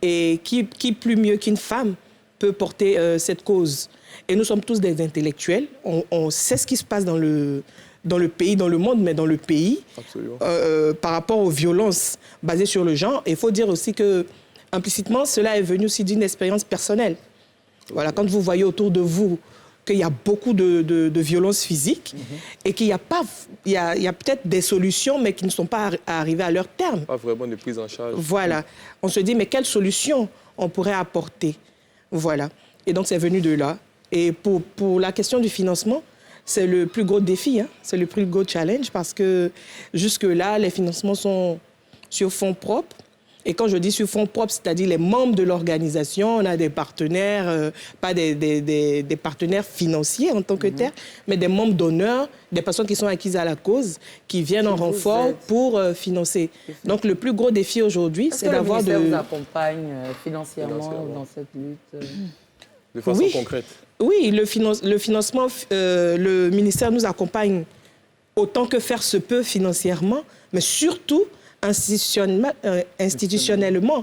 Et qui plus mieux qu'une femme peut porter cette cause? Et nous sommes tous des intellectuels. On sait ce qui se passe dans le pays, dans le monde, mais dans le pays, par rapport aux violences basées sur le genre. Et il faut dire aussi que implicitement, cela est venu aussi d'une expérience personnelle. Voilà, quand vous voyez autour de vous qu'il y a beaucoup de violences physiques et qu'il y a peut-être des solutions, mais qui ne sont pas arrivées à leur terme. Pas vraiment de prise en charge. Voilà. On se dit, mais quelle solution on pourrait apporter? Voilà. Et donc, c'est venu de là. Et pour la question du financement, c'est le plus gros défi, hein? C'est le plus gros challenge parce que jusque-là, les financements sont sur fonds propres. Et quand je dis sur fonds propres, c'est-à-dire les membres de l'organisation, on a des partenaires, pas des partenaires financiers en tant que tels, mais des membres d'honneur, des personnes qui sont acquises à la cause, qui viennent en renfort pour financer. Donc le plus gros défi aujourd'hui, c'est d'avoir le ministère vous accompagne financièrement dans cette lutte de façon concrète? Oui, le financement, le ministère nous accompagne autant que faire se peut financièrement, mais surtout institutionnellement.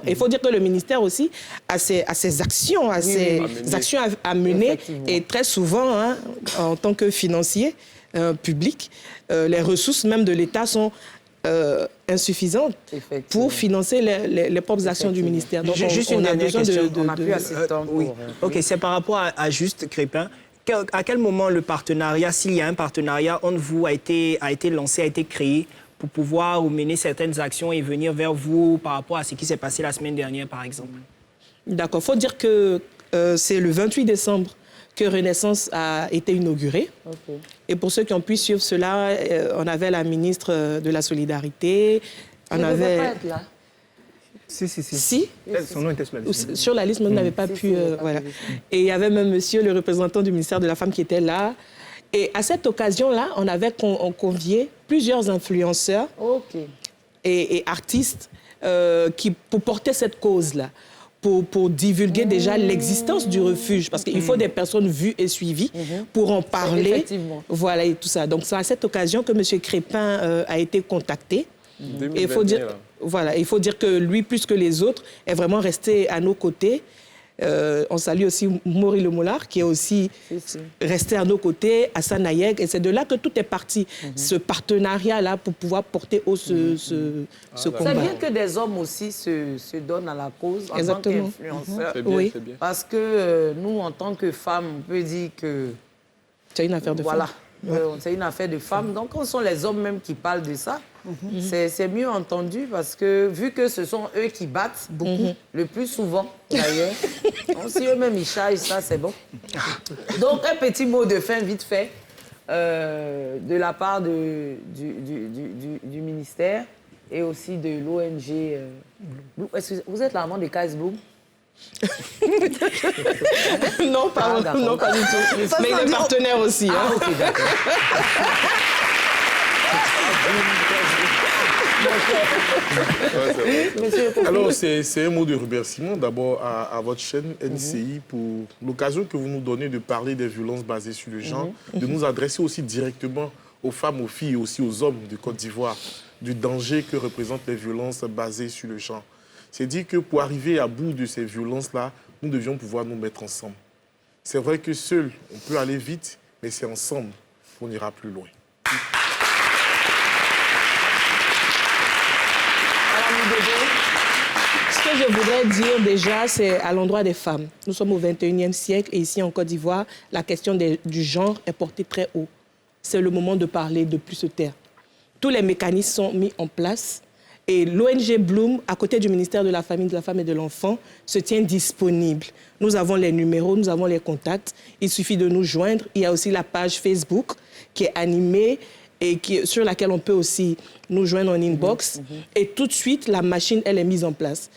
Il faut dire que le ministère aussi a ses actions, actions à mener. Et très souvent, hein, en tant que financier public, les ressources même de l'État sont insuffisantes pour financer les propres actions du ministère. Donc, juste une dernière question. On n'a plus assez de temps pour... OK, c'est par rapport à Juste Crépin. À quel moment le partenariat, s'il y a un partenariat entre vous, a été lancé, a été créé pour pouvoir mener certaines actions et venir vers vous par rapport à ce qui s'est passé la semaine dernière, par exemple? D'accord. Il faut dire que c'est le 28 décembre que Renaissance a été inaugurée. Okay. Et pour ceux qui ont pu suivre cela, on avait la ministre de la Solidarité. On avait... pas être là. Si. Son nom était sur la liste. Sur la liste, mais on n'avait pas pu... voilà. Et il y avait même monsieur le représentant du ministère de la Femme qui était là. Et à cette occasion-là, on avait convié plusieurs influenceurs et artistes pour porter cette cause-là. Pour divulguer déjà l'existence du refuge, parce qu'il faut des personnes vues et suivies pour en parler. Effectivement. Voilà, et tout ça. Donc, c'est à cette occasion que M. Crépin a été contacté. Et il faut dire que lui, plus que les autres, est vraiment resté à nos côtés. On salue aussi Maury Le Mollard, qui est aussi resté à nos côtés, Hassan Ayeg, et c'est de là que tout est parti, ce partenariat-là pour pouvoir porter haut ce combat. C'est bien que des hommes aussi se donnent à la cause en tant qu'influenceurs. C'est bien, c'est bien. Parce que nous, en tant que femmes, on peut dire que... C'est une affaire de femmes. C'est une affaire de femmes. Donc, quand ce sont les hommes même qui parlent de ça, c'est mieux entendu parce que vu que ce sont eux qui battent beaucoup, le plus souvent d'ailleurs, si eux-mêmes ils chargent ça, c'est bon. Donc, un petit mot de fin vite fait de la part du ministère et aussi de l'ONG. Vous êtes l'amant de KS Bloom? Non, pas du tout. Mais il est partenaire aussi. Ah, ok, d'accord. Alors, c'est un mot de remerciement d'abord à votre chaîne NCI pour l'occasion que vous nous donnez de parler des violences basées sur le genre, de nous adresser aussi directement aux femmes, aux filles et aussi aux hommes de Côte d'Ivoire du danger que représentent les violences basées sur le genre. C'est dire que pour arriver à bout de ces violences-là, nous devions pouvoir nous mettre ensemble. C'est vrai que seul, on peut aller vite, mais c'est ensemble qu'on ira plus loin. Ce que je voudrais dire déjà, c'est à l'endroit des femmes. Nous sommes au 21e siècle et ici en Côte d'Ivoire, la question du genre est portée très haut. C'est le moment de parler, de plus se taire. Tous les mécanismes sont mis en place. Et l'ONG Bloom, à côté du ministère de la Famille, de la Femme et de l'Enfant, se tient disponible. Nous avons les numéros, nous avons les contacts. Il suffit de nous joindre. Il y a aussi la page Facebook qui est animée et sur laquelle on peut aussi nous joindre en inbox. Et tout de suite, la machine, elle est mise en place.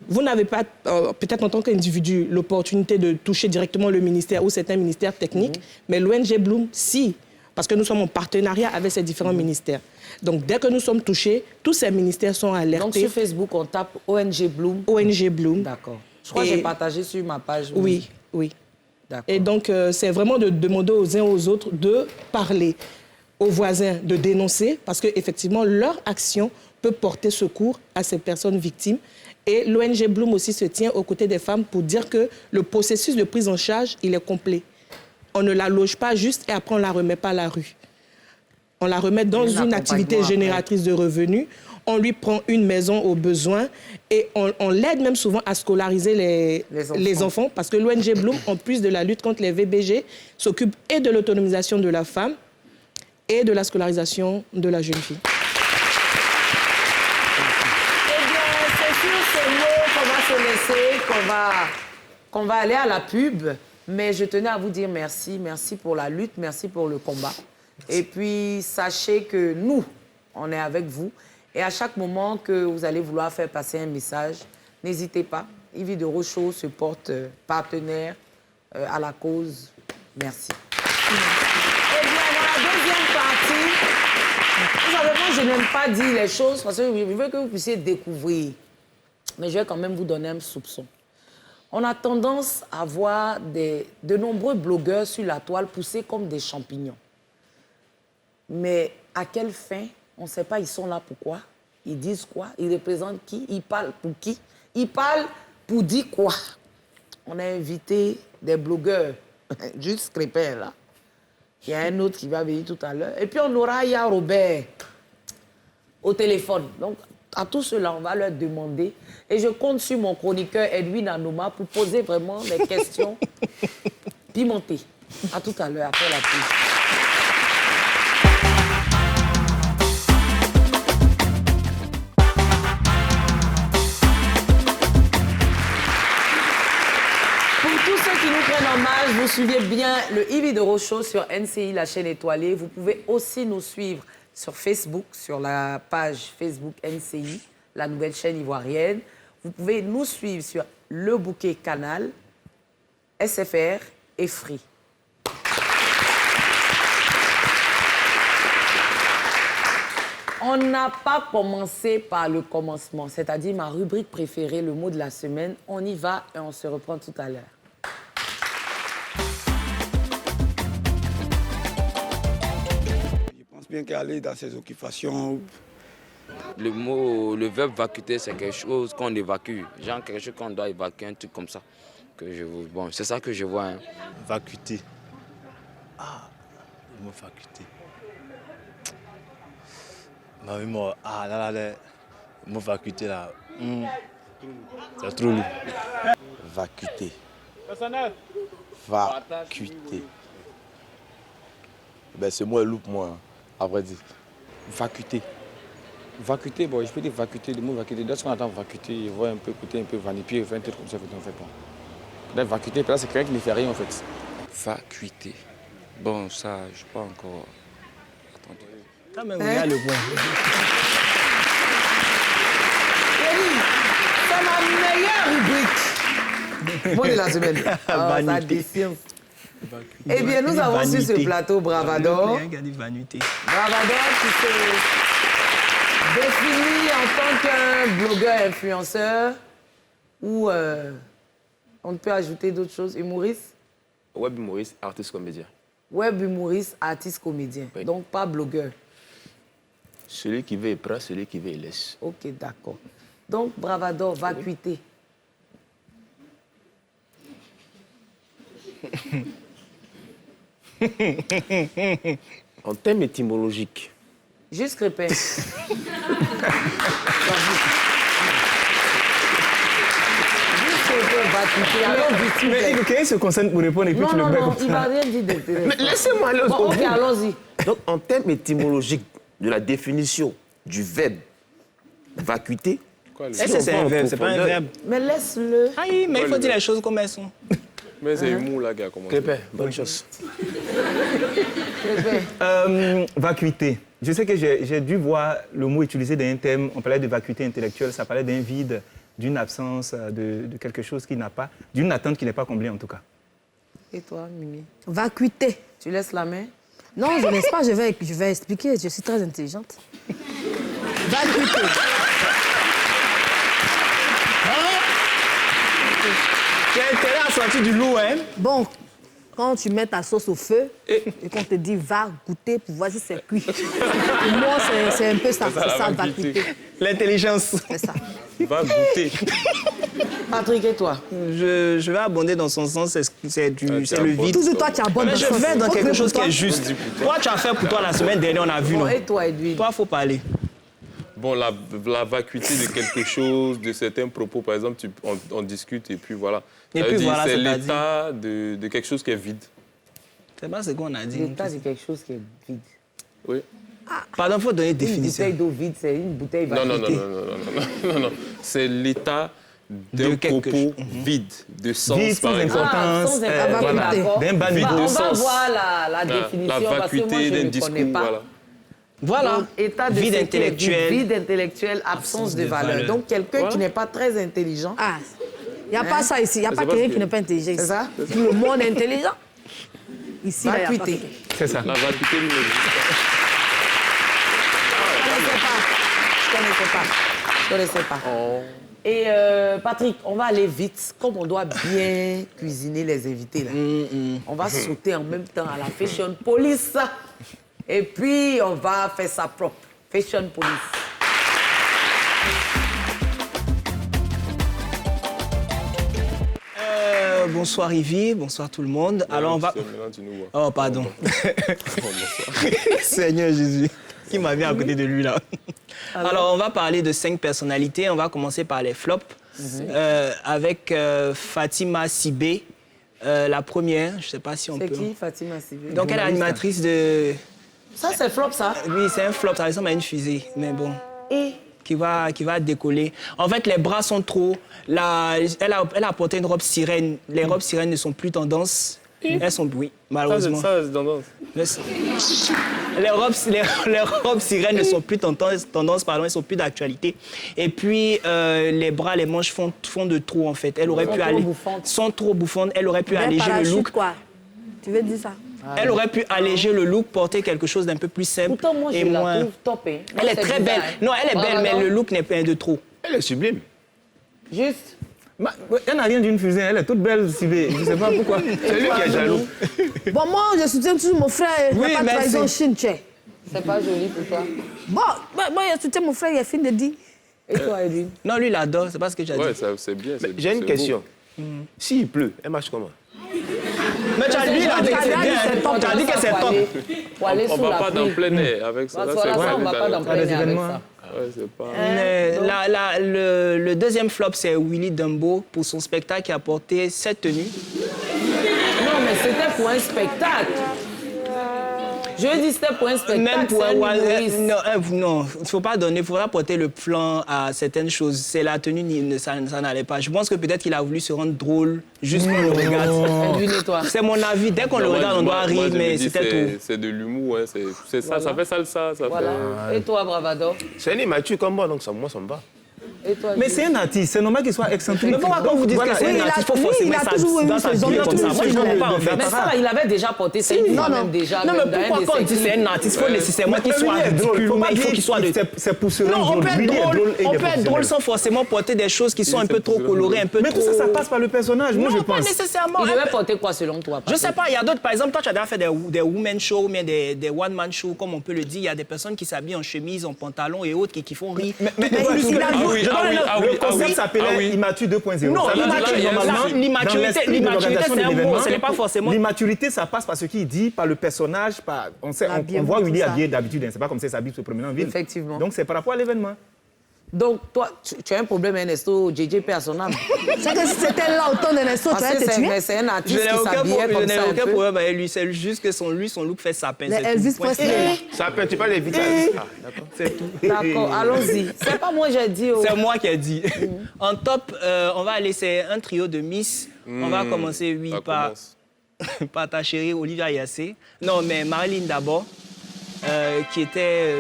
Vous n'avez pas, peut-être en tant qu'individu, l'opportunité de toucher directement le ministère ou certains ministères techniques, mais l'ONG Bloom, si, parce que nous sommes en partenariat avec ces différents ministères. Donc, dès que nous sommes touchés, tous ces ministères sont alertés. Donc, sur Facebook, on tape ONG Bloom. ONG Bloom. D'accord. Je crois que j'ai partagé sur ma page. Oui. Et donc, c'est vraiment de demander aux uns aux autres de parler, aux voisins de dénoncer, parce qu'effectivement, leur action peut porter secours à ces personnes victimes. Et l'ONG Bloom aussi se tient aux côtés des femmes pour dire que le processus de prise en charge, il est complet. On ne la loge pas juste et après on ne la remet pas à la rue. On la remet dans une activité génératrice de revenus. On lui prend une maison au besoin et on l'aide même souvent à scolariser les enfants parce que l'ONG Bloom, en plus de la lutte contre les VBG, s'occupe et de l'autonomisation de la femme et de la scolarisation de la jeune fille. Eh bien, c'est sur ces mots qu'on va se laisser, qu'on va aller à la pub. Mais je tenais à vous dire merci. Merci pour la lutte, merci pour le combat. Et puis, sachez que nous, on est avec vous. Et à chaque moment que vous allez vouloir faire passer un message, n'hésitez pas. Yves de Rochaud se porte partenaire à la cause. Merci. Eh bien, dans la deuxième partie, vous savez, moi, je n'aime pas dire les choses parce que je veux que vous puissiez découvrir. Mais je vais quand même vous donner un soupçon. On a tendance à voir de nombreux blogueurs sur la toile poussés comme des champignons. Mais à quelle fin? On ne sait pas, ils sont là pourquoi? Ils disent quoi? Ils représentent qui? Ils parlent pour qui? Ils parlent pour dire quoi? On a invité des blogueurs, juste Crépin là. Il y a un autre qui va venir tout à l'heure. Et puis on aura Yaya Robert au téléphone. Donc, à tous ceux-là, on va leur demander. Et je compte sur mon chroniqueur Edwin Anoma pour poser vraiment des questions pimentées. À tout à l'heure, après la pause. Vous suivez bien le Yves Doro Show sur NCI, la chaîne étoilée. Vous pouvez aussi nous suivre sur Facebook, sur la page Facebook NCI, la nouvelle chaîne ivoirienne. Vous pouvez nous suivre sur Le Bouquet Canal, SFR et Free. On n'a pas commencé par le commencement, c'est-à-dire ma rubrique préférée, le mot de la semaine. On y va et on se reprend tout à l'heure. Bien qu'aller dans ses occupations. Le verbe vacuiter, c'est quelque chose qu'on évacue. Genre quelque chose qu'on doit évacuer, un truc comme ça. Bon, c'est ça que je vois. Hein. Vacuiter. Ah, le mot vacuiter. Ma mémoire, le mot vacuiter là. C'est trop lourd. Vacuiter. Vacuiter. Ben, c'est moi le loup pour moi. Hein. À vrai dire. Vacuiter. Vacuiter, bon, je peux dire vacuiter, le mot vacuiter. Lorsqu'on entend vacuiter, je vois un peu côté un peu vanipier, un truc comme ça, en fait, bon. Peut-être vacuiter, c'est quelqu'un qui ne fait rien, en fait. Vacuiter. Bon, ça, je ne sais pas encore. Attendez. Quand même, regarde le point. C'est ma meilleure rubrique. Mot de la semaine. Oh, ça décile. Eh bien, nous avons sur ce plateau Bravador. Bravador qui se définit en tant qu'un blogueur influenceur ou on peut ajouter d'autres choses, humoriste. Web humoriste, artiste comédien. Web humoriste, artiste comédien. Oui. Donc pas blogueur. Celui qui veut, il prend, celui qui veut, il laisse. Ok, d'accord. Donc Bravador, vacuité. En termes étymologiques. Juste répète. Mais il se concentre pour répondre et puis tu le mets comme ça. Il va rien dire d'intéressant. Mais laissez-moi aller au bout. Ok, allons-y. Donc, en termes étymologiques de la définition du verbe vacuiter, c'est un verbe, c'est pas un verbe. Mais laisse-le. Ah oui, mais il faut dire les choses comme elles sont. Mais c'est mou là qui a commencé. Bonne chose. Vacuité. Je sais que j'ai dû voir le mot utilisé dans un thème, on parlait de vacuité intellectuelle, ça parlait d'un vide, d'une absence, de quelque chose qui n'a pas, d'une attente qui n'est pas comblée en tout cas. Et toi, Mimi? Vacuité. Tu laisses la main? Non, je ne laisse pas, je vais expliquer, je suis très intelligente. Vacuité. Tu as intérêt à sortir du loup, hein? Bon, quand tu mets ta sauce au feu et qu'on te dit va goûter pour voir si c'est cuit. Pour moi, c'est un peu ça, c'est ça, vacuité. L'intelligence. C'est ça. Va goûter. Patrick, et toi? Je vais abonder dans son sens, c'est le vide. Toujours toi, tu abondes dans je vais dans quelque chose qui est juste. Toi, tu as fait pour toi la semaine dernière, on a vu, non? Et toi, Edwin? Toi, il faut parler. Bon, la vacuité de quelque chose, de certains propos, par exemple, on discute et puis voilà. Et puis voilà, c'est l'état de quelque chose qui est vide. C'est pas ce qu'on a dit. L'état de quelque chose qui est vide. Oui. Pardon, il faut donner une définition. Une bouteille d'eau vide, c'est une bouteille vacuitée. Non. C'est l'état d'un propos vide, de sens, vide, par exemple. D'un ban vide de On sens. va voir la définition, la parce que moi, vacuité je d'un ne discours, connais pas. voilà. Voilà. Donc, état de vide sécurité, intellectuel. vide intellectuel, absence de valeur. Donc, quelqu'un qui n'est pas très intelligent. Ah, il n'y a pas ça ici. Il n'y a pas quelqu'un qui n'est pas intelligent. C'est ça? Tout le monde est intelligent. Ici, il n'y a pas Vacuité. C'est ça. La vacuité, lui, n'existe Je ne connaissais pas. pas. Et Patrick, on va aller vite, comme on doit bien cuisiner les invités. Là. On va sauter en même temps à la Fashion Police. Et puis, on va faire ça propre. Fashion Police. Bonsoir Yvi, bonsoir tout le monde. Alors on va... Oh, pardon. Seigneur Jésus, qui m'a mis à côté de lui là. Alors on va parler de 5 personnalités. On va commencer par les flops. Avec Fatima Sibé, La première, je ne sais pas si on peut... C'est qui, Fatima Sivé? Donc, elle est animatrice de... Ça, c'est flop, ça? Oui, c'est un flop, ça ressemble à une fusée, mais bon. Et qui va décoller. En fait, les bras sont trop... Elle a porté une robe sirène. Les robes sirènes ne sont plus tendance. Elles sont... Oui, malheureusement. Ça, c'est tendance. Les robes sirènes ne sont plus tendance, pardon, elles sont plus d'actualité. Et puis, les bras, les manches font de trop, en fait. Elle aurait pu aller... Sont trop bouffantes. Elle aurait pu alléger le look. Quoi. Tu veux dire ça? Elle aurait pu alléger le look, porter quelque chose d'un peu plus simple. Pourtant, moi, je la trouve top. Hein. Elle est très belle. Non, elle est belle, mais le look n'est pas de trop. Elle est sublime. Juste. Elle n'a rien d'une fusée, elle est toute belle, Sibé. Je ne sais pas pourquoi. C'est lui qui est jaloux. Bon, moi, je soutiens toujours mon frère. Il n'y a pas de trahison Chine, tu sais. C'est pas joli pour toi? Bon, moi, je soutiens mon frère, il a fini de dire. Et toi, Edwin? Non, lui, il adore, c'est pas ce que j'ai dit. Ouais, c'est bien. J'ai une question. S'il pleut, elle marche comment? Mais tu as dit, tu as dit que c'est top. On ne va pas dans plein air avec ça. On ne va pas dans plein air avec ça. Ouais, c'est pas... Le deuxième flop, c'est Willy Dumbo pour son spectacle qui a porté cette tenue. Non, mais c'était pour un spectacle. Je dis c'était pour un spectacle. Même pour non, il ne faut pas donner, il faudra porter le plan à certaines choses. C'est la tenue, ça n'allait pas. Je pense que peut-être qu'il a voulu se rendre drôle juste qu'on le regarde. C'est mon avis. Dès qu'on le regarde, on doit rire, mais c'était tout. C'est de l'humour, hein. C'est ça, ça fait salsa. Ça voilà. fait... Et toi, Bravado? C'est un immature comme moi, donc moi, ça me va. Et toi, mais c'est un artiste, c'est normal qu'il soit excentrique. Mais pourquoi quand vous dites que c'est un artiste, il faut forcément dans sa vie comme ça. Moi, je ne comprends pas, en fait. Mais ça, il avait déjà porté ça une fois même déjà. Non, mais pourquoi quand on dit c'est un artiste, il faut nécessairement qu'il soit ridicule, mais il faut qu'il soit de... C'est pour se Non, rendre drôle. On peut être drôle sans forcément porter des choses qui sont un peu trop colorées, un peu trop... Mais tout ça, ça passe par le personnage, moi, je pense. Non, pas nécessairement. Il devait porter quoi, selon toi? Je sais pas, il y a d'autres, par exemple, toi, tu as déjà fait des women shows, mais des one-man shows, comme on peut le dire. Il y a des personnes qui s'habillent en chemise, en pantalon et autres, qui font rire. Le concept s'appelait Immature 2.0. Non, l'immaturité, c'est un mot, ce n'est pas forcément... L'immaturité, ça passe par ce qu'il dit, par le personnage, on voit Willy habillé d'habitude, c'est pas comme ça qu'il s'habille pour se promener en ville. Effectivement. Donc c'est par rapport à l'événement. Donc, toi, tu as un problème, Ernesto, JJP à son âme. C'est que si c'était là au temps d'Ernesto, tu allais te tuer. Mais c'est un artiste qui s'habillait comme ça. Je n'ai aucun problème avec lui, c'est juste que son look fait sapin. Elvis Presley. Sapin, tu parles vite. D'accord, c'est tout. D'accord, allons-y. C'est pas moi, j'ai dit. C'est moi qui ai dit. En top, on va aller, c'est un trio de Miss. On va commencer, oui, par ta chérie Olivia Yassé. Non, mais Marilyn d'abord. Qui était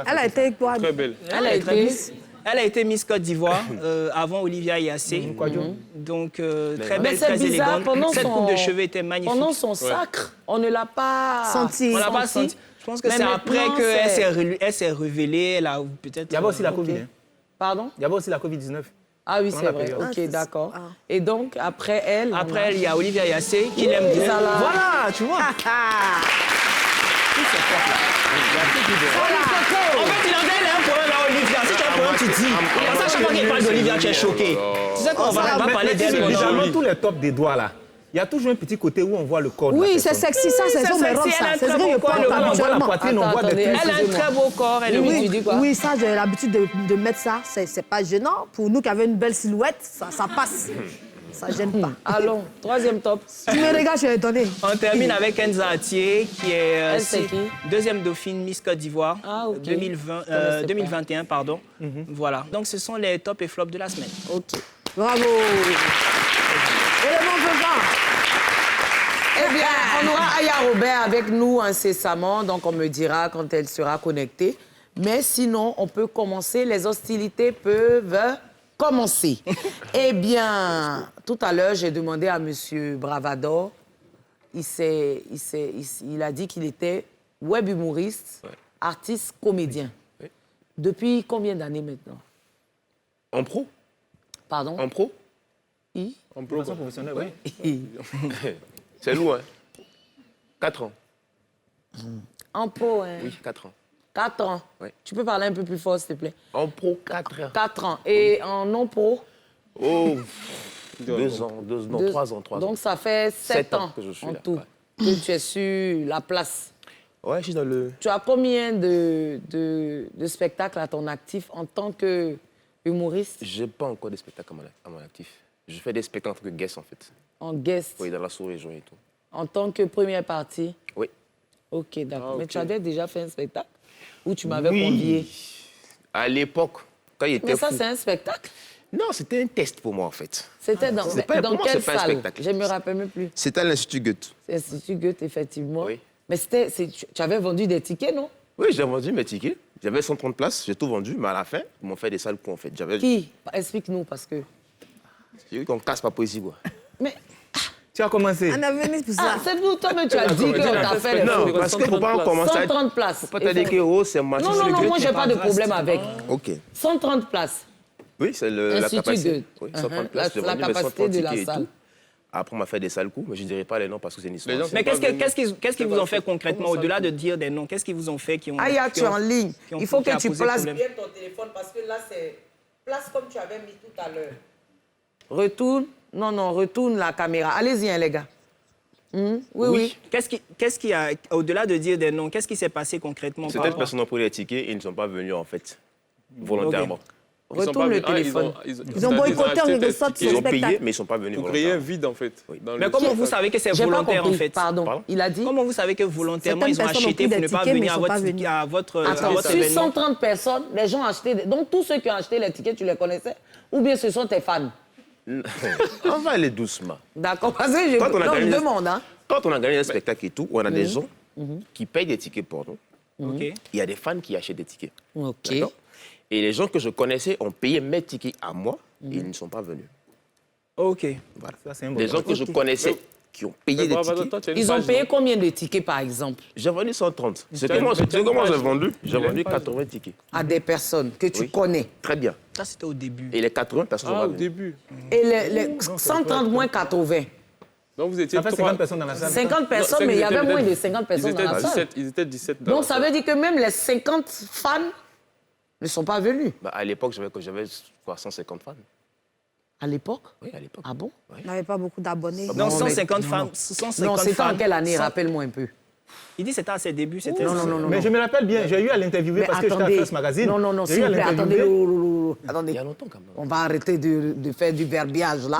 elle a été quoi? Très belle. Elle a été Miss Côte d'Ivoire avant Olivia Yassé. Donc très belle, très élégante. Cette coupe de cheveux était magnifique. Pendant son sacre, on ne l'a pas senti. On l'a pas senti. Je pense que c'est après qu'elle s'est révélée. Elle a peut-être. Il y avait aussi la Covid. Pardon? Il y avait aussi la Covid-19. Ah oui, c'est vrai. Ok, d'accord. Et donc, après elle... Après elle, il y a Olivia Yassé qui l'aime bien. Voilà, tu vois. En fait, il avait un problème à Olivia. Si tu as un problème, tu dis. Parce que chaque fois qu'il parle d'Olivia, tu es choqué. Tu sais qu'on va parler d'elle. Dans tous les tops des doigts, là, il y a toujours un petit côté où on voit le corps. Oui, c'est sexy, ça, c'est son robe, ça. C'est ce que je parle habituellement. On voit des Elle a un très beau corps. Oui, ça, j'ai l'habitude de mettre ça. C'est pas gênant. Pour nous qui avons une belle silhouette, ça passe. Ça gêne pas. Allons, troisième top. Tu me regardes, je vais donner. On termine avec Kenza Atier, qui est qui deuxième dauphine Miss Côte d'Ivoire 2021, pardon. Voilà. Donc ce sont les tops et flops de la semaine. Ok. Bravo. Et le monde peut pas. Eh bien, on aura Aya Robert avec nous incessamment, donc on me dira quand elle sera connectée. Mais sinon, on peut commencer. Les hostilités peuvent commencer. Eh bien, tout à l'heure, j'ai demandé à M. Bravado, il a dit qu'il était web humoriste, artiste, comédien. Oui. Depuis combien d'années maintenant? En pro? Pardon? En pro? En pro professionnelle, oui. C'est lourd, hein? 4 ans. En pro, hein? Oui, 4 ans. 4 ans. Oui. Tu peux parler un peu plus fort, s'il te plaît? En pro, 4 ans. 4 ans. Et en non-pro? Oh, 2 ans, 3 ans. Donc ça fait 7 ans que je suis en là. tout que tu es sur la place. Ouais, je suis dans le... Tu as combien de spectacles à ton actif en tant que humoriste? J'ai pas encore de spectacle à mon actif. Je fais des spectacles en tant que guest, en fait. En guest. Oui, dans la sous-région et tout. En tant que première partie? Oui. Ok, d'accord. Ah, Mais ok. tu avais déjà fait un spectacle où tu m'avais Oui. convié? À l'époque, quand il était Mais ça, fou. c'est un spectacle? Non, c'était un test pour moi, en fait. C'était dans, C'est pas- dans pour moi, quelle c'est pas un salle? spectacle. Je ne me rappelle même plus. C'était à l'Institut Goethe. C'est l'Institut Goethe, effectivement. Oui. Mais tu avais vendu des tickets, non? Oui, j'ai vendu mes tickets. J'avais 130 places, j'ai tout vendu, mais à la fin, ils m'ont fait des sales coups, en fait. Qui? Explique-nous, parce que... J'ai vu qu'on casse ma poésie, quoi. Mais... Tu as commencé. On a venu pour ça. Ah, c'est vous, toi-même, tu as dit qu'on t'a fait les Non, fous. parce qu'il ne faut pas commencer à... 130 places. Faut pas te dire que oh, c'est machin. Non, non, non, moi, je n'ai pas de problème avec. OK. 130 places. Oui, c'est la Institut capacité. Goethe. Oui, 130 places. J'ai La vendu mes capacité 130 de la tickets et salle. tout. Après, on m'a fait des sales coups, mais je ne dirai pas les noms parce que c'est une histoire. Mais qu'est-ce qu'ils vous ont fait concrètement, au-delà de dire des noms? Qu'est-ce qu'ils vous ont fait qui ont... Aya, tu es en ligne. Il faut que tu places bien bien ton téléphone parce que là, c'est... Place comme tu avais mis tout à l'heure. Retourne. Non, non, retourne la caméra. Allez-y, hein, les gars. Oui. Qu'est-ce qui a, au-delà de dire des noms, qu'est-ce qui s'est passé concrètement? Certaines personnes ont pris les tickets et ils ne sont pas venus, en fait, volontairement. Retourne le téléphone. Ils ont boycotté en quelque sorte ce Ils ont spectacle. payé, mais ils ne sont pas venus Pour créer un volontairement. vide, en fait. Mais comment vous savez que c'est J'ai pas volontaire, en compris. fait? Pardon. Il a dit... Comment vous savez que volontairement, ils ont Certaines personnes ont acheté pris pour ne des pas tickets, mais venir ils sont pas venus. à votre Attends, sur événement? 130 personnes, les gens ont acheté... Donc, tous ceux qui ont acheté les tickets, tu les connaissais? Ou bien ce sont tes fans? On va aller doucement. D'accord, parce que je demande, hein. Quand on a gagné un spectacle et tout, on a des gens qui payent des tickets pour nous. OK. Il y a des fans qui achètent des tickets. OK. D'accord. Et les gens que je connaissais ont payé mes tickets à moi et ils ne sont pas venus. OK. Voilà. Ça, c'est un bon Les gens que je connaissais qui ont payé des tickets. Ils ont payé combien de tickets, par exemple? J'ai vendu 130. C'est comment j'ai vendu? J'ai vendu 80 tickets. À des personnes que tu connais. Très bien. Ça, c'était au début. Et les 80 personnes sont Ah, pas au venues. début. Et les 130 moins 80. Donc, vous étiez Ça fait 50 personnes dans la salle. 50 personnes, mais il y avait moins de 50 personnes dans la salle. Ils étaient 17 Donc, ça veut dire que même les 50 fans ne sont pas venus. Bah, à l'époque, j'avais quoi, 150 fans. À l'époque? Oui, à l'époque. Ah bon? On n'avait pas beaucoup d'abonnés. Donc, Non, 150 femmes. Non, c'était en quelle année? Rappelle-moi un peu. Il dit que c'était à ses débuts. C'était Non. Mais je me rappelle bien, j'ai eu à l'interviewer Mais parce que j'étais à First Magazine. Non, J'ai s'il eu vous à plaît, attendez. l'interviewer. Attendez. Il y a longtemps quand même. On va arrêter de faire du verbiage, là.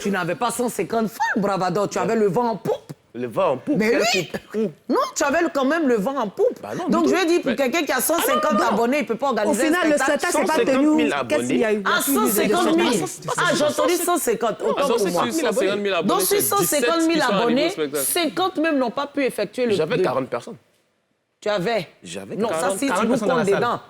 Tu n'avais pas 150 fans, Bravador. Tu avais le vent en poupe. Le vent en poupe. Mais quelle oui. poupe? Non, tu avais quand même le vent en poupe. Bah non, Donc, du je tout. veux dire, pour quelqu'un qui a 150 abonnés, il ne peut pas Au organiser final, un le spectacle. spectacle, c'est pas 150 000 tenu. abonnés. Qu'est-ce qu'il y a eu? Ah, 150 000. Ah, j'ai entendu 150. Ah, Autant pour moi. 150 000 abonnés. Donc, sur 150 000 abonnés, abonnés, 50 même n'ont pas pu effectuer le... J'avais 40 personnes. Tu avais? J'avais Non, ça, 40 si tu 40 nous personnes dans comptes la salle. dedans.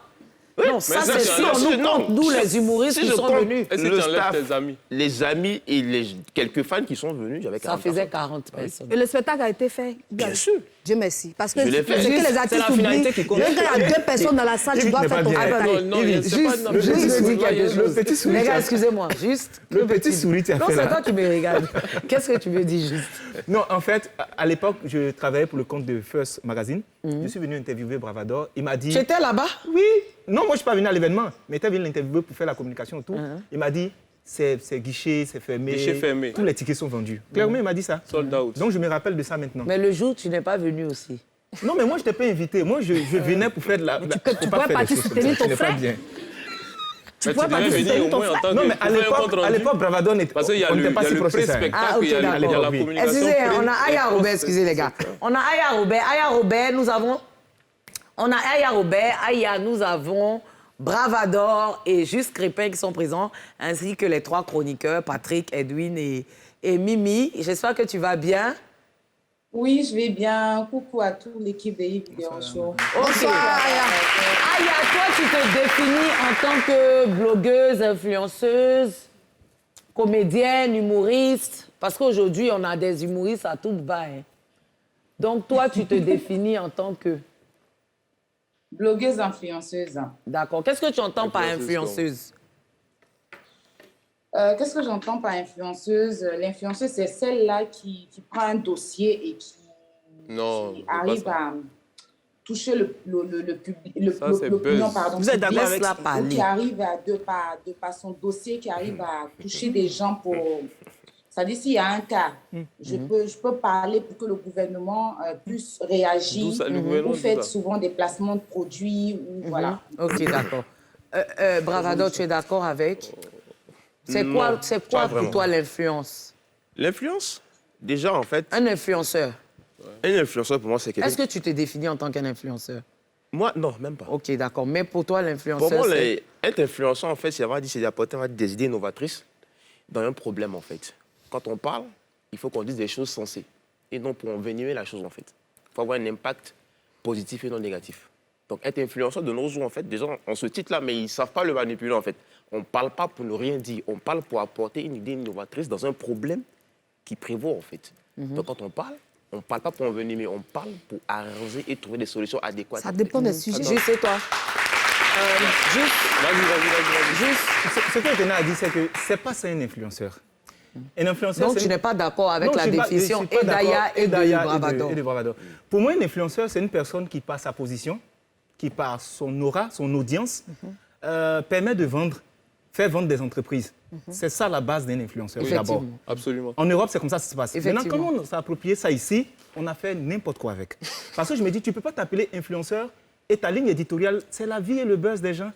Non, ça, ça, c'est c'est si un- on nous non, compte, nous, les humoristes si qui je sont compte venus. Est-ce que le tu enlèves staff, tes amis? les amis et quelques fans qui sont venus, j'avais 40 Ça faisait personnes. 40 personnes. Et le spectacle a été fait. Bien sûr. Dieu merci. Parce que Je l'ai c'est fait. que les C'est artistes la finalité oublient. qui compte. Même quand il y a 2 personnes dans la salle, tu Yves dois n'est faire pas ton bien. spectacle. Non, Juste, c'est pas... non, juste, mais- je dis quelque Le chose. petit sourire. Les gars, excusez-moi, juste. Le petit sourire, tu as Non, fait c'est là. toi qui me regardes. Qu'est-ce que tu veux dire juste? Non, en fait, à l'époque, je travaillais pour le compte de First Magazine. Je suis venu interviewer Bravador. Il m'a dit... Tu étais là-bas? Oui. Non, moi, je ne suis pas venu à l'événement, mais il était venu l'interviewer pour faire la communication et tout. Il m'a dit, c'est guichet, c'est fermé. Guichet fermé. Tous les tickets sont vendus. Clairement, il m'a dit ça. Sold out. Donc, je me rappelle de ça maintenant. Mais le jour, tu n'es pas venu aussi. Non, mais moi, je t'ai pas invité. Moi, je venais pour faire de la... tu pourrais partir soutenir ton frère. Tu pourrais pas discuter avec ton frère. Non, mais à l'époque, Bravador n'était Parce qu'il y a on n'était le pas si proche que ça. pré-spectacle, Ah, ok, il y a la d'accord. communication. Excusez, on a Aya pré- Robert, excusez les gars. On a Aya Robert. Aya Robert, nous avons... On a Aya Robert, Aya, nous avons Bravador et Juste Crépin qui sont présents, ainsi que les 3 chroniqueurs, Patrick, Edwin et Mimi. J'espère que tu vas bien. Oui, je vais bien. Coucou à toute l'équipe de Yves Vidéo Show. Ok, Aya. Aya, toi, tu te définis en tant que blogueuse, influenceuse, comédienne, humoriste, parce qu'aujourd'hui, on a des humoristes à tout bas. Hein. Donc, toi, tu te définis en tant que... Blogueuse influenceuse. D'accord. Qu'est-ce que tu entends par influenceuse? Qu'est-ce que j'entends par influenceuse? L'influenceuse, c'est celle-là qui prend un dossier et qui arrive à toucher l'opinion, pardon. Vous êtes d'accord avec Laisse-la ça? parler. Qui arrive de par son dossier, qui arrive à toucher des gens pour... C'est-à-dire, s'il y a un cas, je peux parler pour que le gouvernement puisse réagir. Vous faites souvent des placements de produits. Voilà. OK, d'accord. Bravador, tu es d'accord avec? C'est quoi pour toi l'influence? L'influence, déjà, en fait... Un influenceur. Un influenceur, pour moi, c'est quelqu'un... Est-ce que tu te définis en tant qu'un influenceur? Moi, non, même pas. OK, d'accord. Mais pour toi, l'influenceur, pour moi, être influenceur, en fait, c'est d'apporter des idées novatrices dans un problème, en fait. Quand on parle, il faut qu'on dise des choses sensées et non pour envenimer la chose, en fait. Il faut avoir un impact positif et non négatif. Donc, être influenceur de nos jours, en fait, des gens ont ce titre-là, mais ils ne savent pas le manipuler, en fait. On ne parle pas pour ne rien dire. On parle pour apporter une idée novatrice dans un problème qui prévaut, en fait. Donc, quand on ne parle pas pour envenimer, on parle pour arranger et trouver des solutions adéquates. Ça dépend des sujets. Juste, c'est toi. Juste. Vas-y. Juste. Ce que Athéna a dit, c'est que ce n'est pas ça un influenceur. Un influenceur, donc, tu n'es pas d'accord avec la définition et d'Aya et de Bravador. Pour moi, un influenceur, c'est une personne qui, par sa position, qui, par son aura, son audience, permet de faire vendre des entreprises. C'est ça la base d'un influenceur, d'abord. Absolument. En Europe, c'est comme ça que ça se passe. Maintenant, quand on s'est approprié ça ici, on a fait n'importe quoi avec. Parce que je me dis, tu ne peux pas t'appeler influenceur et ta ligne éditoriale, c'est la vie et le buzz des gens.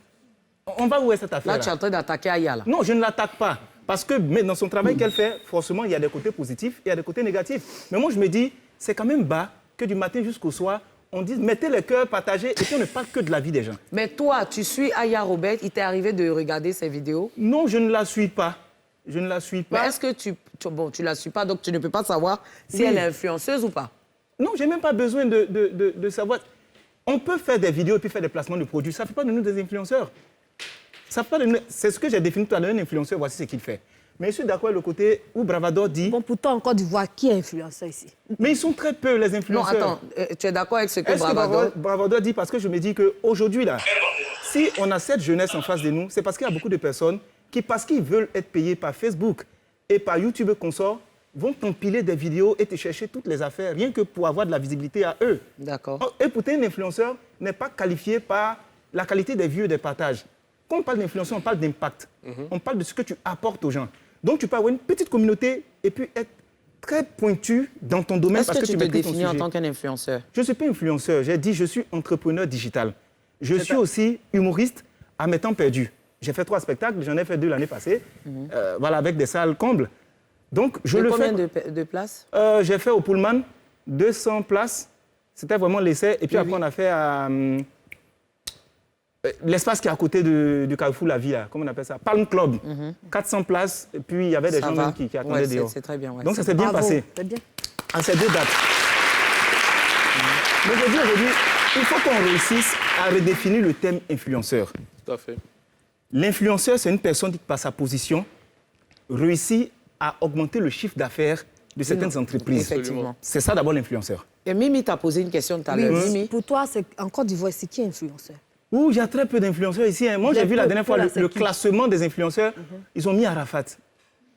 On va où est cette affaire-là? Là, tu es en train d'attaquer Aya, là. Non, je ne l'attaque pas. Parce que mais dans son travail qu'elle fait, forcément, il y a des côtés positifs et il y a des côtés négatifs. Mais moi, je me dis, c'est quand même bas que du matin jusqu'au soir, on dit mettez les cœurs, partagez, et puis on ne parle que de la vie des gens. Mais toi, tu suis Aya Robert, il t'est arrivé de regarder ses vidéos? Non, je ne la suis pas. Je ne la suis pas. Mais est-ce que tu ne la suis pas, donc tu ne peux pas savoir si elle est influenceuse ou pas? Non, je n'ai même pas besoin de savoir. On peut faire des vidéos et puis faire des placements de produits. Ça ne fait pas de nous des influenceurs. C'est ce que j'ai défini tout à l'heure, un influenceur, voici ce qu'il fait. Mais je suis d'accord avec le côté où Bravador dit... Bon, pourtant, en Côte d'Ivoire, qui est influenceur ici? Mais ils sont très peu, les influenceurs. Non, attends, tu es d'accord avec ce que Bravador... Bravador dit, parce que je me dis qu'aujourd'hui, là, si on a cette jeunesse en face de nous, c'est parce qu'il y a beaucoup de personnes qui, parce qu'ils veulent être payés par Facebook et par YouTube consorts, vont t'empiler des vidéos et te chercher toutes les affaires, rien que pour avoir de la visibilité à eux. D'accord. Et pourtant, un influenceur n'est pas qualifié par la qualité des vues et des partages. Quand on parle d'influenceur, on parle d'impact. On parle de ce que tu apportes aux gens. Donc, tu peux avoir une petite communauté et puis être très pointu dans ton domaine. Est-ce que tu te définis en tant qu'un influenceur? Je ne suis pas influenceur. J'ai dit je suis entrepreneur digital. Je suis aussi humoriste à mes temps perdus. J'ai fait 3 spectacles, j'en ai fait 2 l'année passée, voilà, avec des salles combles. Donc, je le fais. Combien de places? J'ai fait au Pullman 200 places. C'était vraiment l'essai. Et puis après, on a fait à... l'espace qui est à côté du Carrefour La Vie, là, comment on appelle ça? Palm Club. 400 places, et puis il y avait des gens même qui attendaient dehors. C'est très bien. Ouais. Donc ça s'est bien passé. Bien. À ces 2 dates. Mais je dis aujourd'hui, il faut qu'on réussisse à redéfinir le thème influenceur. Tout à fait. L'influenceur, c'est une personne qui, par sa position, réussit à augmenter le chiffre d'affaires de certaines entreprises. Effectivement. C'est ça d'abord l'influenceur. Et Mimi t'a posé une question tout à l'heure. Mimi. Pour toi, en Côte d'Ivoire, c'est qui influenceur? Ouh, il y a très peu d'influenceurs ici. Moi, j'ai vu la dernière fois le classement des influenceurs. Ils ont mis Arafat.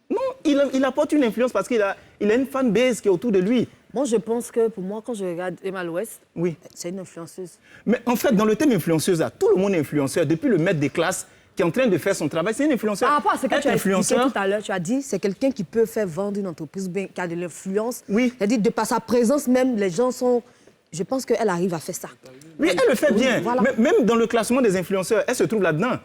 Non, il apporte une influence parce qu'il a une fanbase qui est autour de lui. Moi, je pense que pour moi, quand je regarde Emma West, oui, c'est une influenceuse. Mais en fait, dans le thème influenceuse, là, tout le monde est influenceur. Depuis le maître des classes qui est en train de faire son travail, c'est une influenceur. Par rapport à ce que tu as expliqué tout à l'heure, tu as dit c'est quelqu'un qui peut faire vendre une entreprise, qui a de l'influence. Oui. C'est-à-dire, de par sa présence, même, les gens sont... Je pense qu'elle arrive à faire ça. Oui, elle le fait bien. Voilà. Même dans le classement des influenceurs, elle se trouve là-dedans.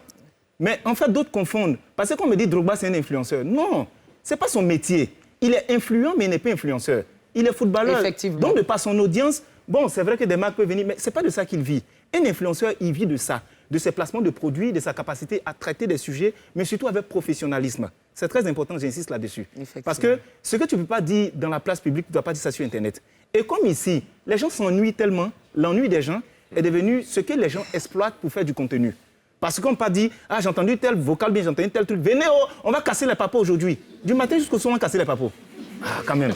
Mais en fait, d'autres confondent. Parce qu'on me dit Drogba, c'est un influenceur. Non, ce n'est pas son métier. Il est influent, mais il n'est pas influenceur. Il est footballeur. Effectivement. Donc, de par son audience, bon, c'est vrai que des marques peuvent venir, mais ce n'est pas de ça qu'il vit. Un influenceur, il vit de ça, de ses placements de produits, de sa capacité à traiter des sujets, mais surtout avec professionnalisme. C'est très important, j'insiste là-dessus. Parce que ce que tu ne peux pas dire dans la place publique, tu ne dois pas dire ça sur Internet. Et comme ici, les gens s'ennuient tellement, l'ennui des gens est devenu ce que les gens exploitent pour faire du contenu. Parce qu'on ne peut pas dire, ah, j'ai entendu tel vocal, bien, j'ai entendu tel truc. Venez, oh, on va casser les papos aujourd'hui. Du matin jusqu'au soir, on va casser les papos. Ah, quand même.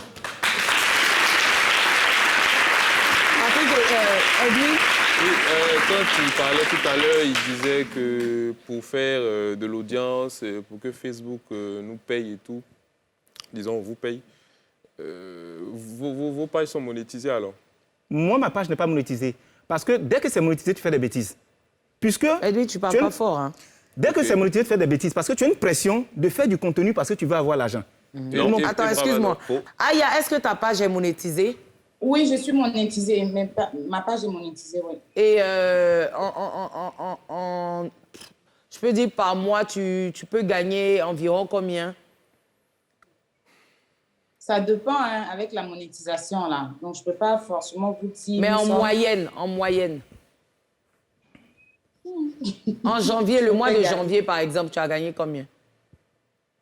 Quand tu parlais tout à l'heure, il disait que pour faire de l'audience, pour que Facebook nous paye et tout, disons, vous paye, vos pages sont monétisées alors? Moi, ma page n'est pas monétisée. Parce que dès que c'est monétisé, tu fais des bêtises. Puisque... Edwin, tu parles pas fort, hein? Dès que c'est monétisé, tu fais des bêtises. Parce que tu as une pression de faire du contenu parce que tu veux avoir l'argent. Attends, excuse-moi. Aya, est-ce que ta page est monétisée? Oui, je suis monétisée, mais ma page est monétisée, oui. Et je peux dire par mois, tu peux gagner environ combien? Ça dépend hein, avec la monétisation, là. Donc, je ne peux pas forcément vous dire... Mais en moyenne. En janvier, le mois de janvier, par exemple, tu as gagné combien?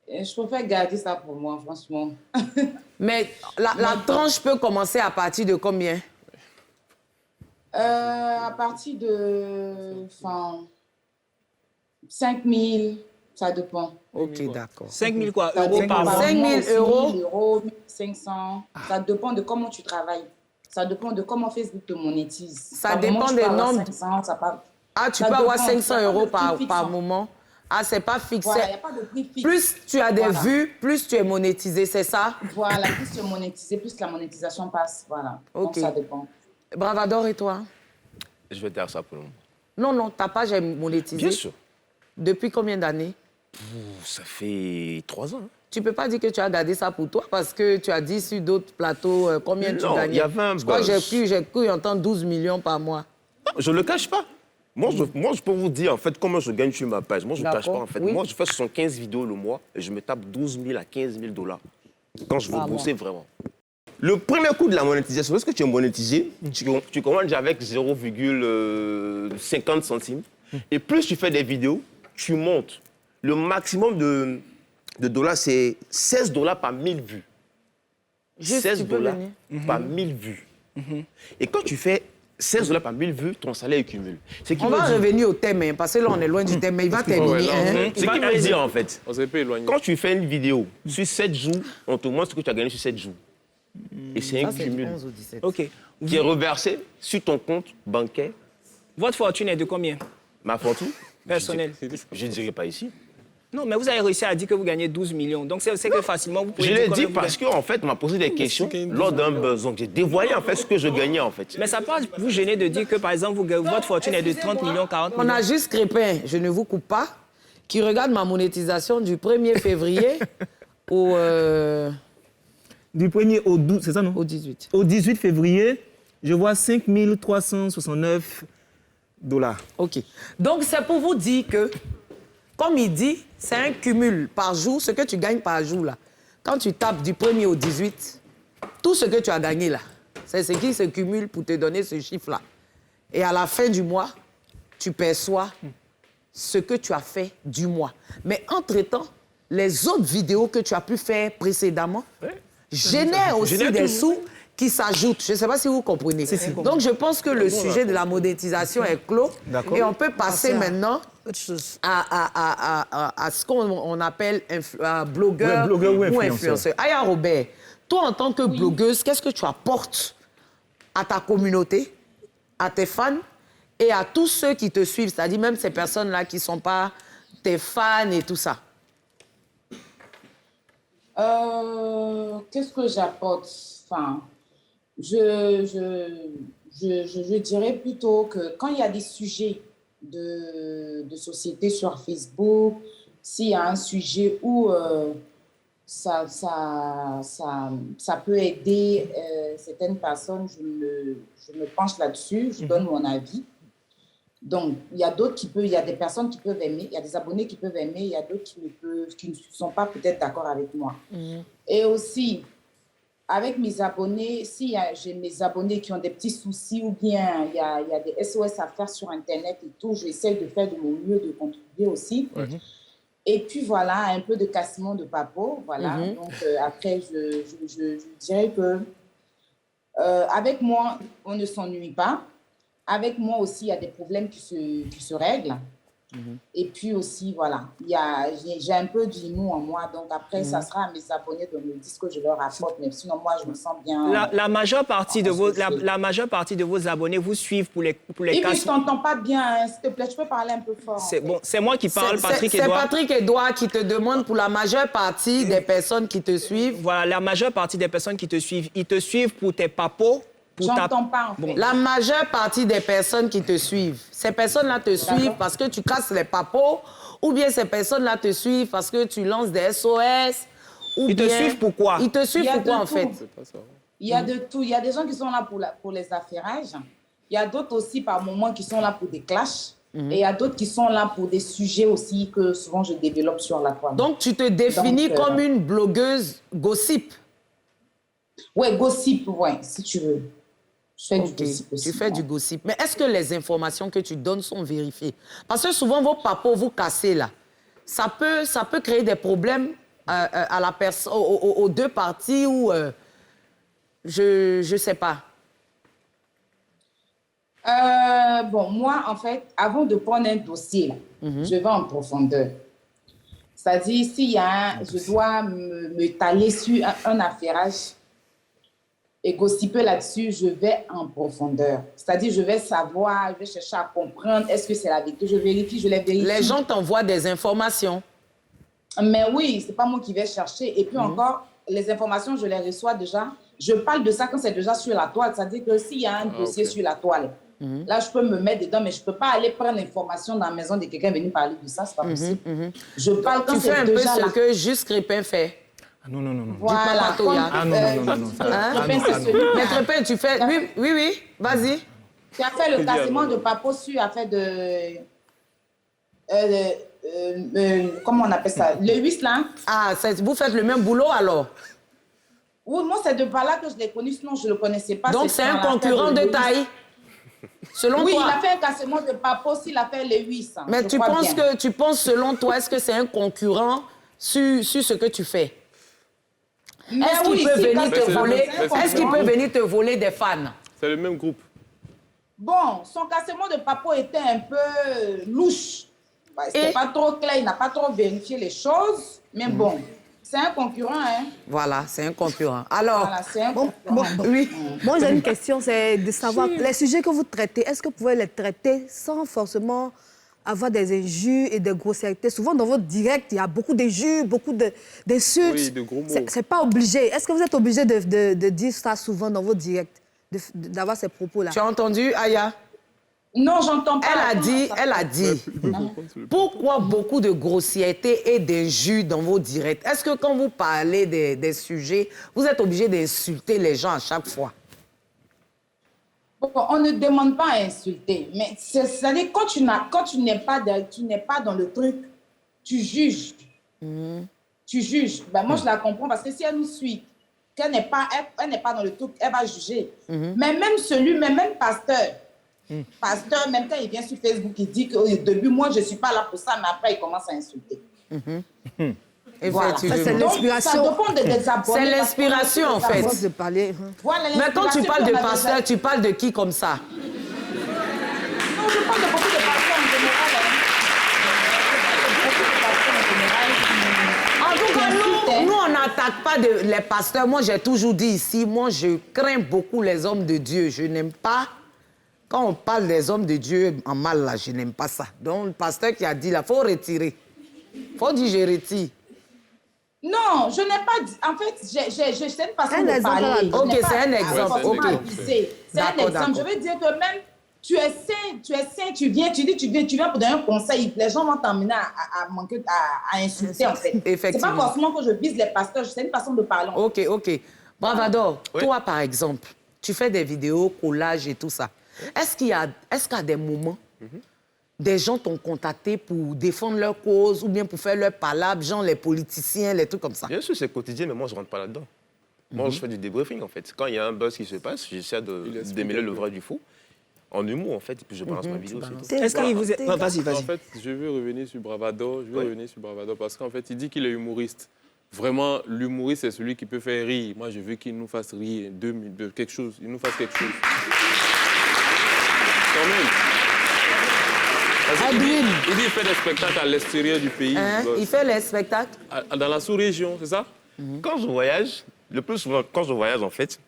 Je préfère garder ça pour moi, franchement. Mais la tranche peut commencer à partir de combien? À partir de 5 000, ça dépend. Ok, d'accord. 5 000 quoi? Ça Euros dépend par mois? 5 000 euros? 1 000 euros, 500. Ça dépend de comment tu travailles. Ça dépend de comment Facebook te monétise. Ça dépend des nombres. 500, ça part... Ah, tu peux avoir 500 euros par moment. Ah, c'est pas fixé. Voilà, il n'y a pas de prix fixe. Plus tu as des vues, plus tu es monétisé, c'est ça? Voilà, plus tu es monétisé, plus la monétisation passe. Voilà. Ok. Donc, ça dépend. Bravador, et toi? Je vais taire ça pour le moment. Non, ta page est monétisée. Bien sûr. Depuis combien d'années? Ça fait 3 ans. Tu peux pas dire que tu as gardé ça pour toi parce que tu as dit sur d'autres plateaux combien tu gagnais. Non, il y avait un buzz. Je crois que j'ai cru entendre 12 millions par mois. Non, je ne le cache pas. Moi, je peux vous dire, en fait, comment je gagne sur ma page. Moi, je ne cache pas, en fait. Oui. Moi, je fais 75 vidéos le mois et je me tape 12 000 à 15 000 $. Quand je veux bosser, vraiment. Le premier coup de la monétisation, lorsque tu es monétisé, tu commences déjà avec 0,50 centimes. Et plus tu fais des vidéos, tu montes. Le maximum de dollars, c'est 16 $ par 1000 vues. Juste, 16 tu peux $ gagner. par 1000 vues. Et quand tu fais 16 $ par 1000 vues, ton salaire cumule. On va revenir au thème, hein, parce que là, on est loin du thème, mais il va terminer. Ce qui veut dire, en fait, On s'est pas éloigné. quand tu fais une vidéo sur 7 jours, on te montre ce que tu as gagné sur 7 jours. Et c'est un cumul Ok. qui est reversé sur ton compte bancaire. Votre fortune est de combien? Ma fortune Personnelle. Je ne dirai pas ici. Non, mais vous avez réussi à dire que vous gagnez 12 millions. Donc, c'est que facilement, vous pouvez Je dire l'ai combien dit vous parce qu'en fait, on m'a posé des questions lors d'un buzz. Donc, j'ai dévoilé en fait ce que je gagnais en fait. Mais ça peut pas vous gêner de dire que, par exemple, votre fortune est de 30 millions, 40 millions. On a juste Crépin, je ne vous coupe pas, qui regarde ma monétisation du 1er février au... Du 1er au 12, c'est ça, non? Au 18. Au 18 février, je vois 5 369 $. OK. Donc, c'est pour vous dire que, comme il dit, c'est un cumul par jour, ce que tu gagnes par jour, là. Quand tu tapes du 1er au 18, tout ce que tu as gagné, là, c'est ce qui se cumule pour te donner ce chiffre-là. Et à la fin du mois, tu perçois ce que tu as fait du mois. Mais entre-temps, les autres vidéos que tu as pu faire précédemment génèrent aussi des sous qui s'ajoutent. Je ne sais pas si vous comprenez. Donc, je pense que le sujet de la monétisation est clos. Et on peut passer maintenant à ce qu'on appelle blogueur ou influenceur. Aya Robert, toi, en tant que blogueuse, qu'est-ce que tu apportes à ta communauté, à tes fans et à tous ceux qui te suivent, c'est-à-dire même ces personnes-là qui ne sont pas tes fans et tout ça? Qu'est-ce que j'apporte? Enfin, je dirais plutôt que quand il y a des sujets de société sur Facebook, s'il y a un sujet où ça peut aider certaines personnes, je me penche là-dessus, je donne mon avis. Donc, il y a des personnes qui peuvent aimer, il y a des abonnés qui peuvent aimer, il y a d'autres qui ne sont pas peut-être d'accord avec moi. Et aussi, avec mes abonnés, si j'ai mes abonnés qui ont des petits soucis ou bien il y a des SOS à faire sur Internet et tout, j'essaie de faire de mon mieux, de contribuer aussi. Et puis voilà, un peu de cassement de papeau, voilà. Donc après, je dirais que avec moi, on ne s'ennuie pas. Avec moi aussi, il y a des problèmes qui se règlent. Et puis aussi, voilà, j'ai un peu d'humour en moi. Donc après, ça sera à mes abonnés de me dire ce que je leur apporte. Mais sinon, moi, je me sens bien. La majeure partie de vos abonnés vous suivent pour les Et puis, je ne t'entends pas bien, hein, s'il te plaît. Tu peux parler un peu fort. C'est moi qui parle, Patrick Edouard. C'est Patrick Edouard qui te demande pour la majeure partie des personnes qui te suivent. Voilà, la majeure partie des personnes qui te suivent, ils te suivent pour tes papos. J'entends pas, en fait. La majeure partie des personnes qui te suivent, ces personnes-là te suivent parce que tu casses les papos, ou bien ces personnes-là te suivent parce que tu lances des SOS, ou ils te suivent pourquoi? Ils te suivent pourquoi, en fait? Il y a de tout. Il y a des gens qui sont là pour les affairages. Il y a d'autres aussi, par moments, qui sont là pour des clashs. Et il y a d'autres qui sont là pour des sujets aussi que souvent je développe sur la toile. Donc, tu te définis comme une blogueuse gossip? Ouais, gossip, ouais, si tu veux. Je fais du gossip aussi. Tu fais du gossip. Mais est-ce que les informations que tu donnes sont vérifiées? Parce que souvent, vos papos, vous cassez là. Ça peut créer des problèmes à la personne, aux deux parties ou... je ne sais pas. Bon, moi, en fait, avant de prendre un dossier, là, je vais en profondeur. C'est-à-dire, s'il y a je dois me tailler sur un affairage et gossiper là-dessus, je vais en profondeur. C'est-à-dire, je vais savoir, je vais chercher à comprendre, est-ce que c'est la vérité? Je vérifie, je les vérifie. Les gens t'envoient des informations. Mais oui, ce n'est pas moi qui vais chercher. Et puis encore, les informations, je les reçois déjà. Je parle de ça quand c'est déjà sur la toile. C'est-à-dire que s'il y a un dossier sur la toile, là, je peux me mettre dedans, mais je ne peux pas aller prendre l'information dans la maison de quelqu'un venir parler de ça. Ce n'est pas possible. Je parle quand c'est déjà là. Tu fais un peu ce que Juste Crépin fait. Non, non, non, non. Voilà. Maître Crépin, tu fais... Oui, vas-y. Tu as fait le cassement de Papo sur l'affaire de... comment on appelle ça? Le 8, là. Ah, vous faites le même boulot, alors? Oui, moi, c'est de par là que je l'ai connu, sinon je ne le connaissais pas. Donc, c'est un concurrent de taille, selon toi? Oui, il a fait un cassement de Papo, s'il a fait le 8. Mais tu penses, selon toi, est-ce que c'est un concurrent sur ce que tu fais? Est-ce qu'il peut venir te voler? Est-ce qu'il peut venir te voler des fans? C'est le même groupe. Bon, son cassement de Papo était un peu louche. C'était pas trop clair, il n'a pas trop vérifié les choses. Mais bon, c'est un concurrent, hein? Voilà, c'est un concurrent. Alors, voilà, c'est un concurrent. Oui. Moi, j'ai une question, c'est de savoir, les sujets que vous traitez, est-ce que vous pouvez les traiter sans forcément avoir des injures et des grossièretés? Souvent, dans votre direct, il y a beaucoup d'injures, beaucoup d'insultes. Oui, de gros mots. C'est pas obligé. Est-ce que vous êtes obligé de dire ça souvent dans votre direct, d'avoir ces propos-là? Tu as entendu, Aya? Non, j'entends pas. Elle a dit, pourquoi beaucoup de grossièreté et d'injures dans vos directs? Est-ce que quand vous parlez des sujets, vous êtes obligé d'insulter les gens à chaque fois? Bon, on ne demande pas à insulter, mais c'est-à-dire quand tu n'es pas dans le truc, tu juges. Tu juges. Ben, moi, je la comprends parce que si elle nous suit, qu'elle n'est pas dans le truc, elle va juger. Mais même pasteur, même quand il vient sur Facebook, il dit qu'au début, moi, je ne suis pas là pour ça, mais après, il commence à insulter. Voilà. C'est l'inspiration. Ça dépend des abonnés. C'est l'inspiration, en fait. Voilà, mais quand tu parles de pasteur, tu parles de qui comme ça? Non, je parle de beaucoup de pasteurs en général. En tout cas, nous on n'attaque pas les pasteurs. Moi, j'ai toujours dit ici, moi, je crains beaucoup les hommes de Dieu. Je n'aime pas... Quand on parle des hommes de Dieu en mal, là, je n'aime pas ça. Donc, le pasteur qui a dit, là, il faut retirer. Il faut dire, je retire. Non, je n'ai pas dit... En fait, c'est une façon de parler. OK, c'est un exemple. C'est un exemple. Je veux dire que même, tu es saint, tu viens pour donner un conseil. Les gens vont t'emmener à insulter, en fait. C'est pas forcément que je vise les pasteurs, c'est une façon de parler. OK. Bravador, toi, par exemple, tu fais des vidéos, collages et tout ça. Est-ce qu'à des moments, des gens t'ont contacté pour défendre leur cause ou bien pour faire leur palabre, genre les politiciens, les trucs comme ça? Bien sûr, c'est quotidien, mais moi, je ne rentre pas là-dedans. Moi, je fais du débriefing, en fait. Quand il y a un buzz qui se passe, j'essaie de démêler le vrai du faux. En humour, en fait, et puis je balance ma vidéo. Est-ce qu'il vous est... Vas-y. En fait, je veux revenir sur Bravador. Parce qu'en fait, il dit qu'il est humoriste. Vraiment, l'humoriste, c'est celui qui peut faire rire. Moi, je veux qu'il nous fasse rire de quelque chose. Il nous fasse quelque chose. Quand même. Il dit qu'il fait des spectacles à l'extérieur du pays. Il fait les spectacles? Dans la sous-région, c'est ça? Quand je voyage, le plus souvent, quand je voyage, en fait...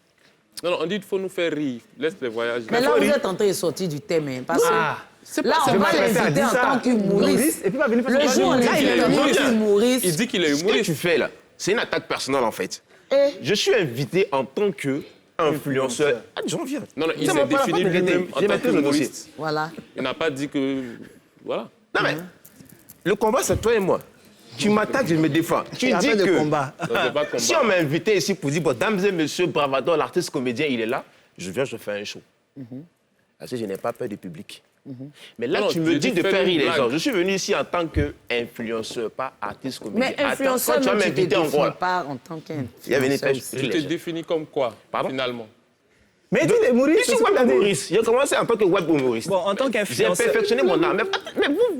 Non, on dit qu'il faut nous faire rire. Laisse les voyages. Mais là, vous êtes en train de sortir du thème. Hein, parce que là, on va l'inviter en tant qu'humoriste. Le jour où il est humoriste... Il dit qu'il est humoriste. Ce que tu fais, là, c'est une attaque personnelle, en fait. Je suis invité en tant que... influenceur. Ah, j'en viens. Non, il s'est défini lui-même en tant qu'humoriste. Voilà. Il n'a pas dit que... Voilà. Non, mais le combat, c'est toi et moi. Tu m'attaques, je me défends. Tu dis que... combat. Si on m'a invité ici pour dire, bon, dames et messieurs, Bravador, l'artiste comédien, il est là, je viens, je fais un show. Parce que je n'ai pas peur du public. Mais là, tu me dis de faire rire les gens. Je suis venu ici en tant qu'influenceur, pas artiste comédien. Mais influenceur, tu vas m'inviter en quoi? Pas en tant qu'influenceur. Tu te définis comme quoi, finalement? Mais dis Maurice, je suis web humoriste. J'ai commencé en tant que web humoriste. Bon, en tant qu'influenceur... J'ai perfectionné mon art. Mais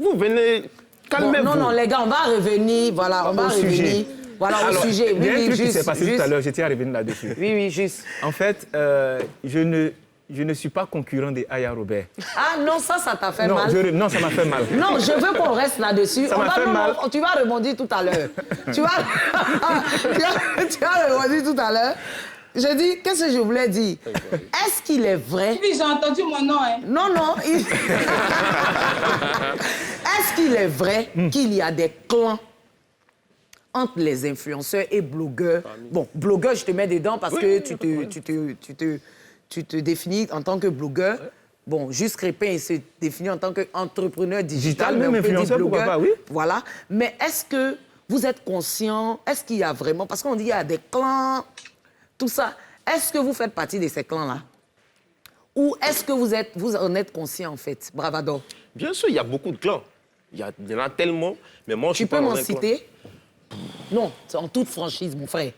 vous venez... Calmez-vous. Bon, non, les gars, on va revenir. Voilà, on va revenir. Voilà, au sujet. Il y a un truc qui s'est passé tout à l'heure, je tiens à revenir là-dessus. Oui, juste. En fait, je ne suis pas concurrent des Aya Robert. Ah non, ça t'a fait mal. Non, ça m'a fait mal. Non, je veux qu'on reste là-dessus. Ça m'a fait mal. Tu vas rebondir tout à l'heure. tu vas rebondir tout à l'heure. Je dis, qu'est-ce que je voulais dire? Est-ce qu'il est vrai? Oui, j'ai entendu mon nom. Hein. Non. Est-ce qu'il est vrai qu'il y a des clans entre les influenceurs et blogueurs? Bon, blogueur, je te mets dedans parce que tu te définis en tant que blogueur. Bon, juste Crépin, il se définit en tant qu'entrepreneur digital. Même influenceur, pourquoi pas, oui. Voilà. Mais est-ce que vous êtes conscient? Est-ce qu'il y a vraiment... Parce qu'on dit qu'il y a des clans, tout ça. Est-ce que vous faites partie de ces clans-là? Ou est-ce que vous en êtes conscient, en fait, Bravado? Bien sûr, il y a beaucoup de clans. Il y en a tellement, mais moi, je suis pas dans un clan. Tu peux m'en citer? Non, c'est en toute franchise, mon frère.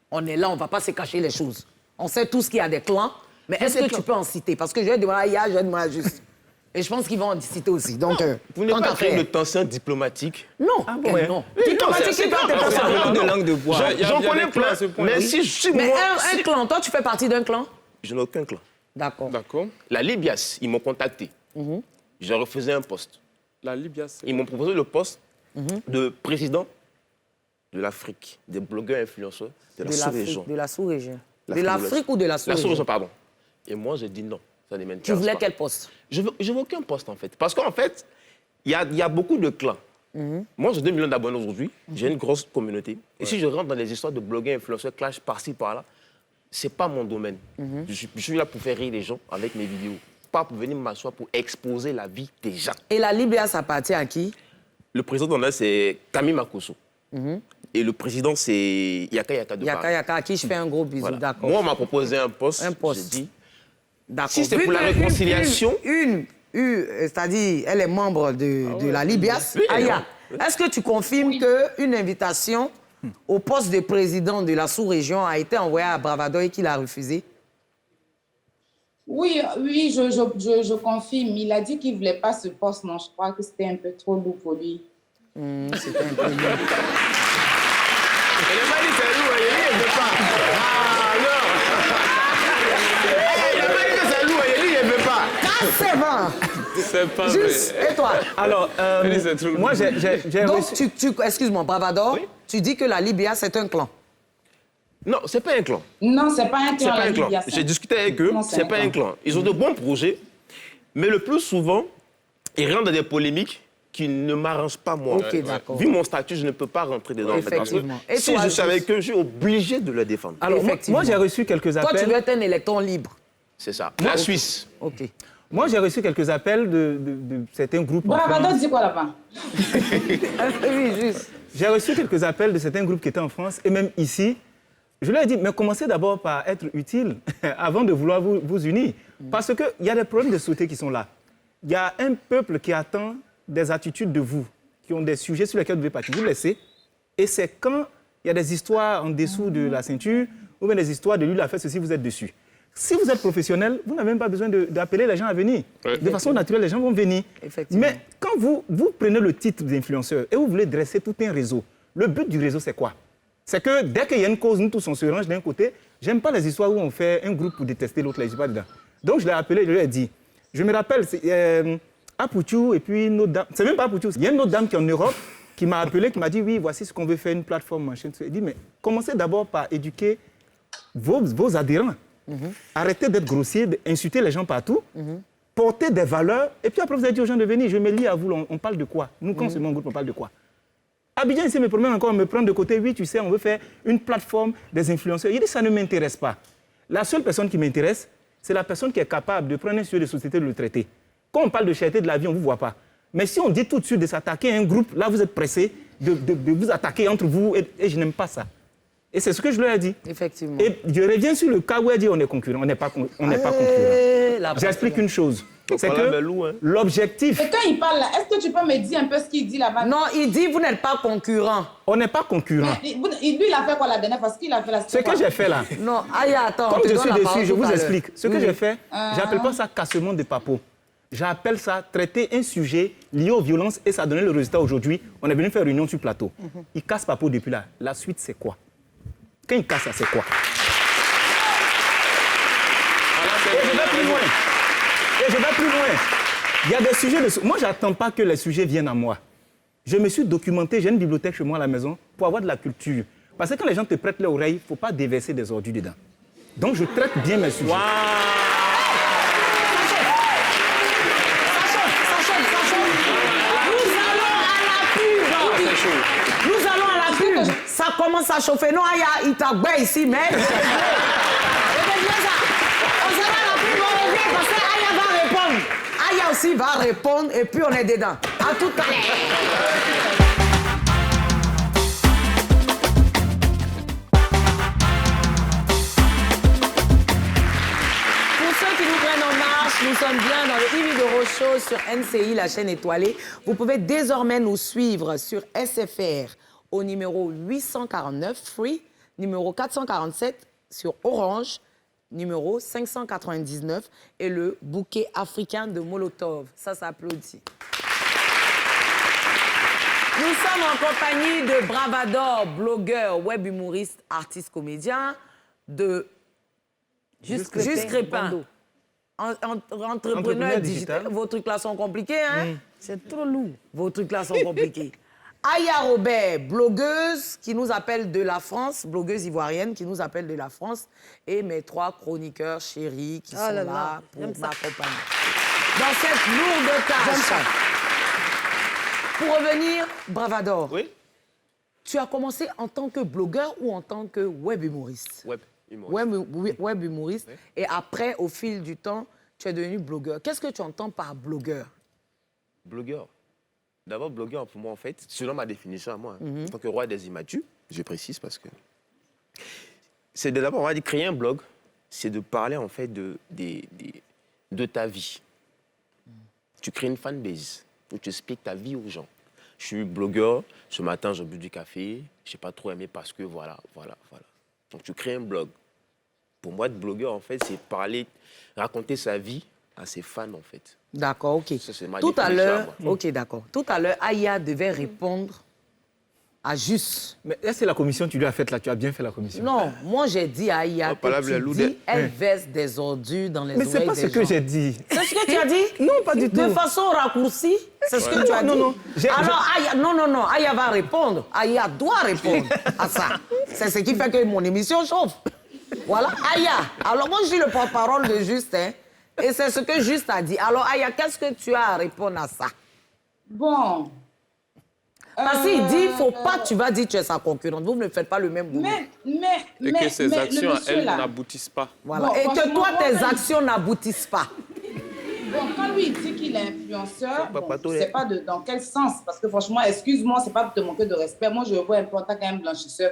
On est là, on ne va pas se cacher les choses. On sait tous qu'il y a des clans, mais est-ce que tu peux en citer? Parce que je vais demander à Jeanne juste. Et je pense qu'ils vont en citer aussi. Donc, vous n'êtes pas fait de tension diplomatique? Non. Ah bon, ouais. Non. Diplomatique, c'est pas de langue de bois. J'en connais plein. Mais si je suis Mais un clan, toi, tu fais partie d'un clan? Je n'ai aucun clan. D'accord. La Libias, ils m'ont contacté. J'ai refusé un poste. La Libias. Ils m'ont proposé le poste de président de l'Afrique, des blogueurs influenceurs de la sous-région. De la sous-région. De l'Afrique ou de la sous-région? La sous-région, pardon. Et moi, j'ai dit non. Ça ne m'intéresse pas. Tu voulais quel poste? Je veux aucun poste, en fait. Parce qu'en fait, il y a beaucoup de clans. Moi, j'ai 2 millions d'abonnés aujourd'hui. J'ai une grosse communauté. Et si je rentre dans les histoires de blogueurs, influenceurs, clash par-ci, par-là, ce n'est pas mon domaine. Je suis là pour faire rire les gens avec mes vidéos. Pas pour venir m'asseoir pour exposer la vie des gens. Et la Libya, ça appartient à qui? Le président, c'est Camille Makosso. Et le président, c'est Yaka Yaka de Paris. Yaka, à qui je fais un gros bisou, Voilà. d'accord. Moi, on m'a proposé un poste. J'ai dit, si c'est Vu pour la que réconciliation... c'est-à-dire, elle est membre de la Libias. Aya, est-ce que tu confirmes qu'une invitation au poste de président de la sous-région a été envoyée à Bravado et qu'il a refusé? Oui, je confirme. Il a dit qu'il ne voulait pas ce poste. Non, je crois que c'était un peu trop lourd pour lui. C'était un peu lourd. Elle m'a dit c'est lourd, il ne veut pas. Ah non. Elle m'a dit que c'est lourd, il ne veut pas. C'est bon. C'est pas Juste, vrai. et toi? Alors, moi, j'ai Donc, reçu... excuse-moi, Bravador, tu dis que la Libya, c'est un clan? Non, c'est pas un clan. Non, c'est pas un clan. C'est pas un clan. Libya, J'ai discuté avec eux, c'est pas un clan. Ils ont de bons projets, mais le plus souvent, ils rentrent dans des polémiques qui ne m'arrangent pas, moi. Ok, d'accord. Vu mon statut, je ne peux pas rentrer dedans. Effectivement. En fait, si je suis avec eux, je suis obligé de le défendre. Alors, moi, j'ai reçu quelques appels... Toi, tu veux être un électron libre? C'est ça. La Suisse. Ok. Moi, j'ai reçu quelques appels de certains groupes en Bravado France. dit quoi là-bas? Oui, juste. J'ai reçu quelques appels de certains groupes qui étaient en France et même ici. Je leur ai dit, mais commencez d'abord par être utile avant de vouloir vous unir. Parce qu'il y a des problèmes de société qui sont là. Il y a un peuple qui attend des attitudes de vous, qui ont des sujets sur lesquels vous devez partir. Vous le laissez. Et c'est quand il y a des histoires en dessous de la ceinture ou bien des histoires de lui, il a fait ceci, vous êtes dessus. Si vous êtes professionnel, vous n'avez même pas besoin d'appeler les gens à venir. De façon naturelle, les gens vont venir. Mais quand vous prenez le titre d'influenceur et vous voulez dresser tout un réseau, le but du réseau, c'est quoi? C'est que dès qu'il y a une cause, nous tous on se range d'un côté. J'aime pas les histoires où on fait un groupe pour détester l'autre, là, je suis pas dedans. Donc je l'ai appelé, je lui ai dit, je me rappelle, Apouchou et puis une autre dame, c'est même pas Apouchou, il y a une autre dame qui est en Europe qui m'a appelé, qui m'a dit, oui, voici ce qu'on veut faire, une plateforme, machin. Je lui ai dit, mais commencez d'abord par éduquer vos adhérents. Arrêtez d'être grossier, d'insulter les gens partout, portez des valeurs, et puis après vous avez dit aux gens de venir, je me lie à vous, on parle de quoi? Nous, quand c'est mon groupe, on parle de quoi? Abidjan, ici, me promène encore, me prendre de côté. Oui, tu sais, on veut faire une plateforme des influenceurs. Il dit, ça ne m'intéresse pas. La seule personne qui m'intéresse, c'est la personne qui est capable de prendre un sujet de société et de le traiter. Quand on parle de cherté de la vie, on ne vous voit pas. Mais si on dit tout de suite de s'attaquer à un groupe, là, vous êtes pressé de vous attaquer entre vous, et je n'aime pas ça. Et c'est ce que je leur ai dit. Effectivement. Et je reviens sur le cas où elle dit on est concurrent. On n'est pas concurrent. J'explique une chose. C'est que l'objectif... Et quand il parle là, est-ce que tu peux me dire un peu ce qu'il dit là-bas? Non, il dit vous n'êtes pas concurrent. On n'est pas concurrent. Lui, il a fait quoi la dernière fois? Ce qu'il a fait là, ce que j'ai fait là. Non, Aya, attends. Comme je suis dessus, je vous explique. Ce que j'ai fait, j'appelle pas ça cassement de papeau. J'appelle ça traiter un sujet lié aux violences et ça a donné le résultat aujourd'hui. On est venu faire une réunion sur plateau. Il casse papeau depuis là. La suite, c'est quoi? Quand il casse ça, c'est quoi? Et je vais plus loin. Et je vais plus loin. Il y a des sujets de... Moi, je n'attends pas que les sujets viennent à moi. Je me suis documenté, j'ai une bibliothèque chez moi à la maison pour avoir de la culture. Parce que quand les gens te prêtent l'oreille, il ne faut pas déverser des ordures dedans. Donc, je traite bien mes sujets. Ça chauffe. Nous allons à la pub. Ça commence à chauffer. Non, Aya, il t'a bé ici, mais... On s'en va à la pub, on revient parce que Aya va répondre. Aya aussi va répondre et puis on est dedans. À tout à l'heure. Nous sommes bien dans le Yves de Rochaud sur NCI, la chaîne étoilée. Vous pouvez désormais nous suivre sur SFR au numéro 849 Free, numéro 447 sur Orange, numéro 599 et le bouquet africain de Molotov. Ça s'applaudit. Nous sommes en compagnie de Bravador, blogueur, web humoriste, artiste, comédien, de Juste Crépin. Entrepreneur digital. Vos trucs là sont compliqués, hein? C'est trop lourd. Vos trucs là sont compliqués. Aya Robert, blogueuse qui nous appelle de la France, blogueuse ivoirienne qui nous appelle de la France. Et mes 3 chroniqueurs chéris qui sont là pour m'accompagner. Dans cette lourde tâche. Pour revenir, Bravador. Oui. Tu as commencé en tant que blogueur ou en tant que web humoriste? Web humoriste. Web humoriste. Oui. Et après, au fil du temps, tu es devenu blogueur. Qu'est-ce que tu entends par blogueur? Blogueur. D'abord, blogueur, pour moi, en fait, selon ma définition à moi, en tant que roi des immatus, je précise parce que... C'est d'abord, on va dire, créer un blog, c'est de parler, en fait, de ta vie. Tu crées une fanbase où tu expliques ta vie aux gens. Je suis blogueur, ce matin, j'ai bu du café, je n'ai pas trop aimé parce que voilà. Donc, tu crées un blog. Pour moi, être blogueur, en fait, c'est parler, raconter sa vie à ses fans, en fait. D'accord, OK. Ça, ma tout à l'heure, OK, d'accord. Tout à l'heure, Aya devait répondre à Juste. Mais est-ce que la commission, tu lui as faite là? Tu as bien fait la commission? Non, moi, j'ai dit à Aya elle verse des ordures dans les oreilles des gens. Mais ce n'est pas ce que j'ai dit. C'est ce que tu as dit? Non, pas du tout. De façon raccourcie, c'est ce que tu as dit? Non. Alors, Aya, non, Aya va répondre. Aya doit répondre à ça. C'est ce qui fait que mon émission chauffe. Voilà, Aya. Alors, moi, je suis le porte-parole de Juste, hein, et c'est ce que Juste a dit. Alors, Aya, qu'est-ce que tu as à répondre à ça? Bon. Parce qu'il dit, il ne faut pas, tu vas dire que tu es sa concurrente. Vous ne faites pas le même boulot. Et que ses actions, elles, n'aboutissent pas. Voilà. Bon, et que toi, tes actions n'aboutissent pas. Bon, quand lui, il dit qu'il est influenceur, je ne sais pas dans quel sens. Parce que franchement, excuse-moi, ce n'est pas pour te manquer de respect. Moi, je le vois un peu en tant qu'un blanchisseur.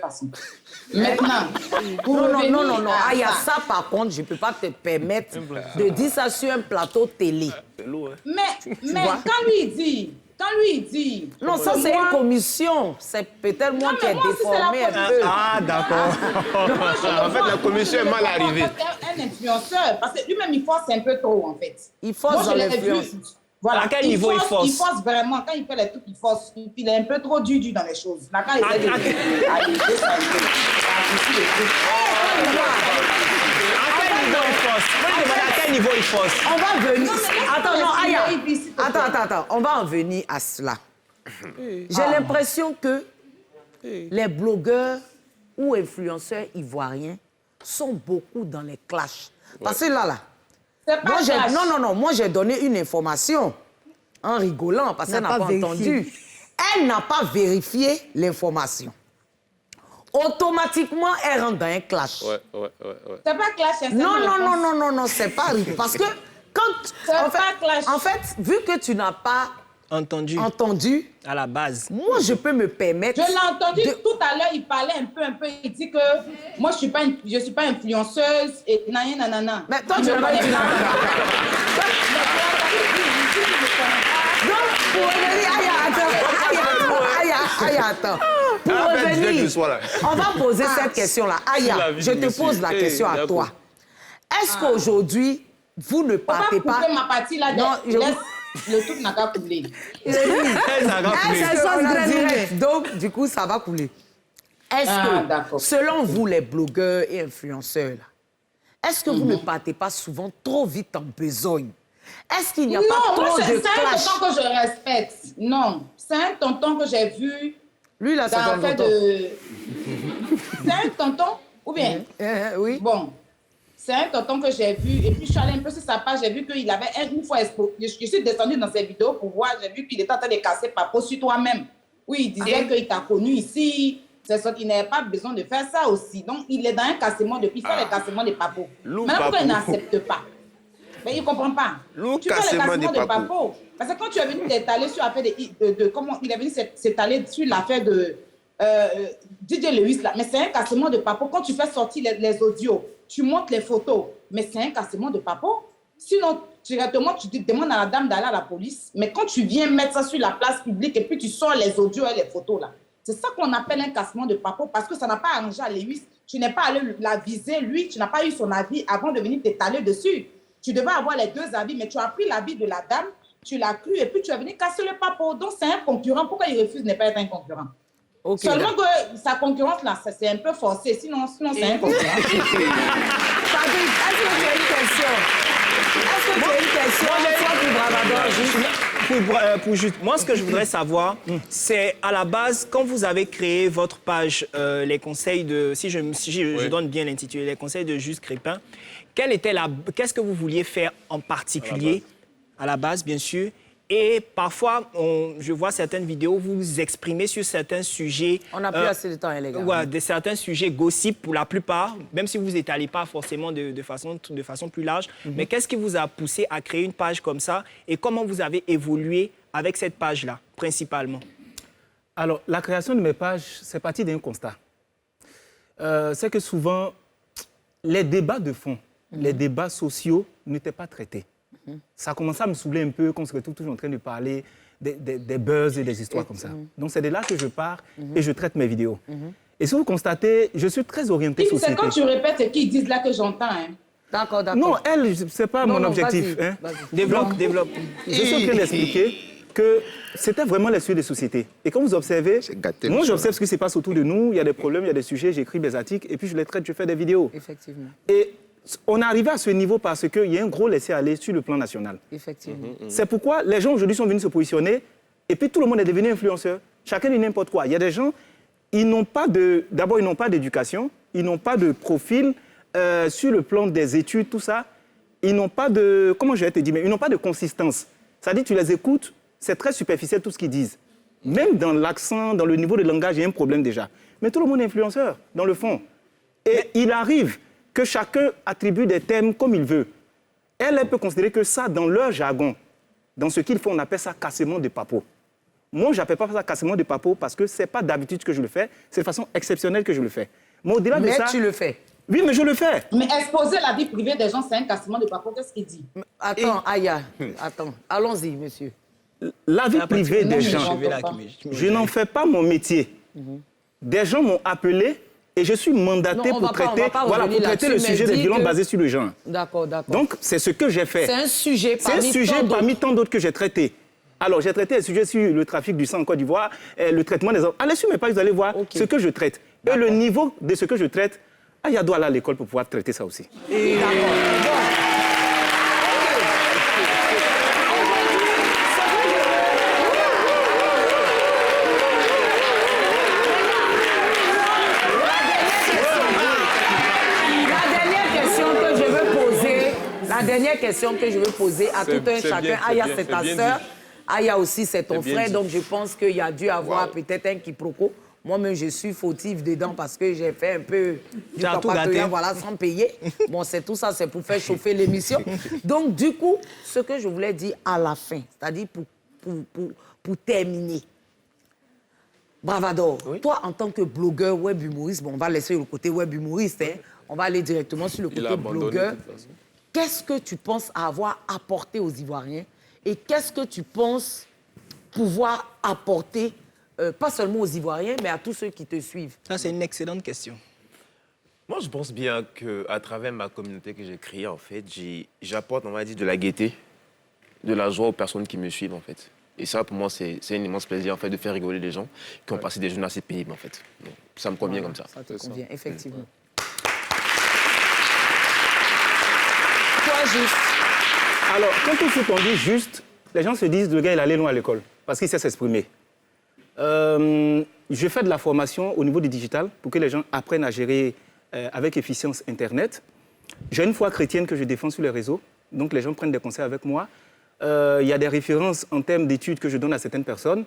Maintenant, non. Aya, ça, par contre, je ne peux pas te permettre de dire ça sur un plateau télé. Mais quand lui, il dit... Non, ça, c'est une commission. C'est peut-être moi qui ai déformé un peu. Ah, d'accord. En fait, la commission est mal arrivée. Un influenceur, parce que lui-même, il force un peu trop, en fait. Il force dans l'influence. Voilà. À quel niveau il force? Il force vraiment. Quand il fait les trucs, il force. Il est un peu trop dur dans les choses. Là, quand il essaie À quel niveau il force? On va venir... Attends, non, Aya. Attends. On va en venir à cela. J'ai l'impression que les blogueurs ou influenceurs ivoiriens sont beaucoup dans les clashs. Parce que là... Moi, j'ai donné une information en rigolant parce qu'elle n'a pas entendu. Elle n'a pas vérifié l'information. Automatiquement, elle rentre dans un clash. Ouais. C'est pas clash, c'est Non, c'est pas... Parce que quand... En fait, vu que tu n'as pas entendu à la base. Moi, je peux me permettre... Je l'ai entendu tout à l'heure, il parlait un peu. Il dit que moi, je suis pas influenceuse et nanana. Mais toi, tu n'as pas dit Pour revenir, attends. Pour revenir, on va poser cette question-là. Aya, je te pose la question à toi. Est-ce qu'aujourd'hui, vous ne partez pas... On va couper ma partie là. Non, le truc n'a pas coulé. Donc, du coup, ça va couler. Est-ce que, selon vous, les blogueurs et influenceurs, là, est-ce que vous ne partez pas souvent trop vite en besogne? Est-ce qu'il n'y a pas trop de clash? C'est un tonton que je respecte. Non, c'est un tonton que j'ai vu... Lui, là, c'est un tonton. C'est un tonton ou bien? Oui. Bon, c'est un tonton que j'ai vu. Et puis, je suis allée un peu sur sa page. J'ai vu qu'il avait une fois exposé. Je suis descendue dans ses vidéos pour voir. J'ai vu qu'il était en train de casser Papo sur toi-même. Oui, il disait qu'il t'a connu ici. C'est ça qu'il n'avait pas besoin de faire ça aussi. Donc, il est dans un cassement depuis. Il fait le cassement de Papo. Maintenant, pourquoi il n'accepte pas? Mais il ne comprend pas. Tu fais le cassement de Papo. Parce que quand tu es venu t'étaler sur l'affaire de comment il est venu s'étaler sur l'affaire de DJ Lewis, là. Mais c'est un cassement de Papo. Quand tu fais sortir les audios, tu montres les photos. Mais c'est un cassement de Papo. Sinon, directement, tu te demandes à la dame d'aller à la police. Mais quand tu viens mettre ça sur la place publique et puis tu sors les audios et les photos, là, c'est ça qu'on appelle un cassement de Papo parce que ça n'a pas arrangé à Lewis. Tu n'es pas allé la viser, lui, tu n'as pas eu son avis avant de venir t'étaler dessus. Tu devais avoir les deux avis, mais tu as pris l'avis de la dame, tu l'as cru et puis tu es venu casser le Papo. Donc, c'est un concurrent. Pourquoi il refuse de ne pas être un concurrent? Okay, seulement que sa concurrence, là, c'est un peu forcé. Sinon c'est un concurrent. Fabrice, est-ce que tu as une question? Est-ce que tu as une question? Moi, ce que je voudrais savoir, c'est à la base, quand vous avez créé votre page, les conseils de... Si je donne bien l'intitulé, les conseils de Juste Crépin, qu'est-ce que vous vouliez faire en particulier, à la base, bien sûr? Et parfois, je vois certaines vidéos, vous vous exprimez sur certains sujets... On n'a plus assez de temps, les gars. Ouais, de certains sujets gossip pour la plupart, même si vous n'étalez pas forcément de façon plus large. Mais qu'est-ce qui vous a poussé à créer une page comme ça et comment vous avez évolué avec cette page-là, principalement? Alors, la création de mes pages, c'est parti d'un constat. C'est que souvent, les débats de fond, les débats sociaux n'étaient pas traités. Ça a commencé à me saouler un peu quand on se retrouve toujours en train de parler des buzz et des histoires comme ça. Donc, c'est de là que je pars et je traite mes vidéos. Et si vous constatez, je suis très orienté société. C'est quand tu répètes ce qu'ils disent là que j'entends. Hein. D'accord. Non, ce n'est pas mon objectif. Hein. Développe. Je suis en train d'expliquer que c'était vraiment les sujets de société. Et quand vous observez, moi j'observe ce qui se passe autour de nous, il y a des problèmes, il y a des sujets, j'écris des articles et puis je les traite, je fais des vidéos. Effectivement. Et on est arrivé à ce niveau parce qu'il y a un gros laisser-aller sur le plan national. Effectivement. C'est pourquoi les gens aujourd'hui sont venus se positionner et puis tout le monde est devenu influenceur. Chacun dit n'importe quoi. Il y a des gens, d'abord ils n'ont pas d'éducation, ils n'ont pas de profil sur le plan des études, tout ça. Ils n'ont pas de, comment je vais te dire, mais ils n'ont pas de consistance. C'est-à-dire tu les écoutes, c'est très superficiel tout ce qu'ils disent. Même dans l'accent, dans le niveau de langage, il y a un problème déjà. Mais tout le monde est influenceur, dans le fond. Et il arrive que chacun attribue des thèmes comme il veut. Elle peut considérer que ça, dans leur jargon, dans ce qu'ils font, on appelle ça cassement de papo. Moi, je n'appelle pas ça cassement de papo parce que ce n'est pas d'habitude que je le fais, c'est de façon exceptionnelle que je le fais. Mais au-delà de ça... tu le fais. Oui, mais je le fais. Mais exposer la vie privée des gens, c'est un cassement de papo. Qu'est-ce qu'il dit? Attends, Aya, attends. Allons-y, monsieur. La vie privée des gens, je n'en fais pas mon métier. Des gens m'ont appelé et je suis mandaté pour traiter le sujet des violences basées sur le genre. D'accord. Donc, c'est ce que j'ai fait. C'est un sujet parmi tant d'autres que j'ai traité. Alors, j'ai traité les sujets sur le trafic du sang en Côte d'Ivoire, le traitement des hommes. Allez sur mes pages, vous allez voir ce que je traite. Et le niveau de ce que je traite, Aya doit aller à l'école pour pouvoir traiter ça aussi. La dernière question que je veux poser à tout un chacun, Aya, c'est ta sœur, Aya aussi, c'est ton frère, donc je pense qu'il y a dû avoir peut-être un quiproquo. Moi-même, je suis fautive dedans parce que j'ai fait un peu du papatoyant, voilà, sans payer. Bon, c'est tout ça, c'est pour faire chauffer l'émission. Donc, du coup, ce que je voulais dire à la fin, c'est-à-dire pour terminer, Bravador, toi, en tant que blogueur, web humoriste, bon, on va laisser le côté web humoriste, hein, on va aller directement sur le côté blogueur. Qu'est-ce que tu penses avoir apporté aux Ivoiriens et qu'est-ce que tu penses pouvoir apporter, pas seulement aux Ivoiriens, mais à tous ceux qui te suivent? Ça, c'est une excellente question. Moi, je pense bien qu'à travers ma communauté que j'ai créée, en fait, j'apporte, on va dire, de la gaieté, de la joie aux personnes qui me suivent, en fait. Et ça, pour moi, c'est un immense plaisir, en fait, de faire rigoler les gens qui ont passé des journées assez pénibles, en fait. Donc, ça me convient comme ça. Ça te convient, effectivement. Toi, Juste. Alors, quand tout ce qu'on dit juste, les gens se disent, le gars, il allait loin à l'école, parce qu'il sait s'exprimer. Je fais de la formation au niveau du digital pour que les gens apprennent à gérer avec efficience Internet. J'ai une foi chrétienne que je défends sur les réseaux, donc les gens prennent des conseils avec moi. Il y a des références en termes d'études que je donne à certaines personnes.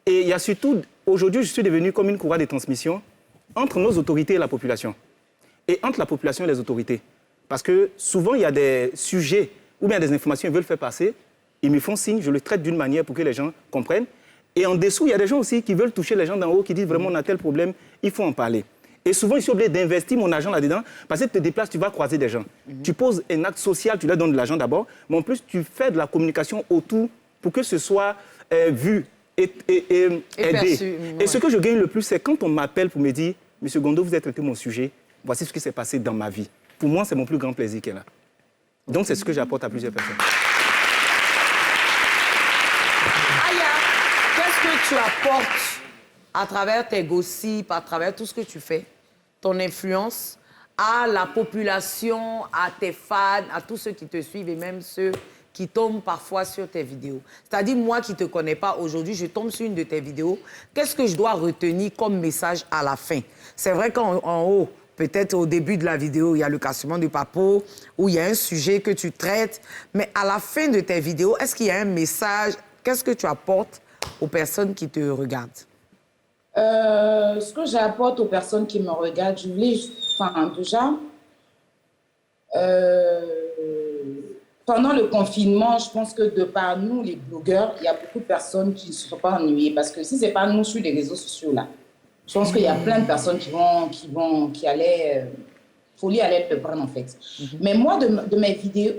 Et il y a surtout, aujourd'hui, je suis devenu comme une courroie de transmission entre nos autorités et la population. Et entre la population et les autorités. Parce que souvent, il y a des sujets ou bien des informations qu'ils veulent faire passer. Ils me font signe, je le traite d'une manière pour que les gens comprennent. Et en dessous, il y a des gens aussi qui veulent toucher les gens d'en haut, qui disent vraiment on a tel problème, il faut en parler. Et souvent, je suis obligé d'investir mon argent là-dedans parce que tu te déplaces, tu vas croiser des gens. Tu poses un acte social, tu leur donnes de l'argent d'abord, mais en plus, tu fais de la communication autour pour que ce soit vu et aidé. Perçu, Et ce que je gagne le plus, c'est quand on m'appelle pour me dire « Monsieur Gondo, vous avez traité mon sujet, voici ce qui s'est passé dans ma vie ». Pour moi, c'est mon plus grand plaisir qu'elle a. Donc, c'est ce que j'apporte à plusieurs personnes. Aya, qu'est-ce que tu apportes à travers tes gossips, à travers tout ce que tu fais, ton influence, à la population, à tes fans, à tous ceux qui te suivent et même ceux qui tombent parfois sur tes vidéos? C'est-à-dire, moi qui ne te connais pas aujourd'hui, je tombe sur une de tes vidéos. Qu'est-ce que je dois retenir comme message à la fin? C'est vrai qu'en haut, peut-être au début de la vidéo, il y a le cassement du papo, où il y a un sujet que tu traites. Mais à la fin de tes vidéos, est-ce qu'il y a un message? Qu'est-ce que tu apportes aux personnes qui te regardent? Ce que j'apporte aux personnes qui me regardent, je voulais, déjà, pendant le confinement, je pense que de par nous, les blogueurs, il y a beaucoup de personnes qui ne se sont pas ennuyées. Parce que si ce n'est pas nous sur les réseaux sociaux, là, je pense qu'il y a plein de personnes qui allaient... folie allait le prendre, en fait. Mais moi, de mes vidéos,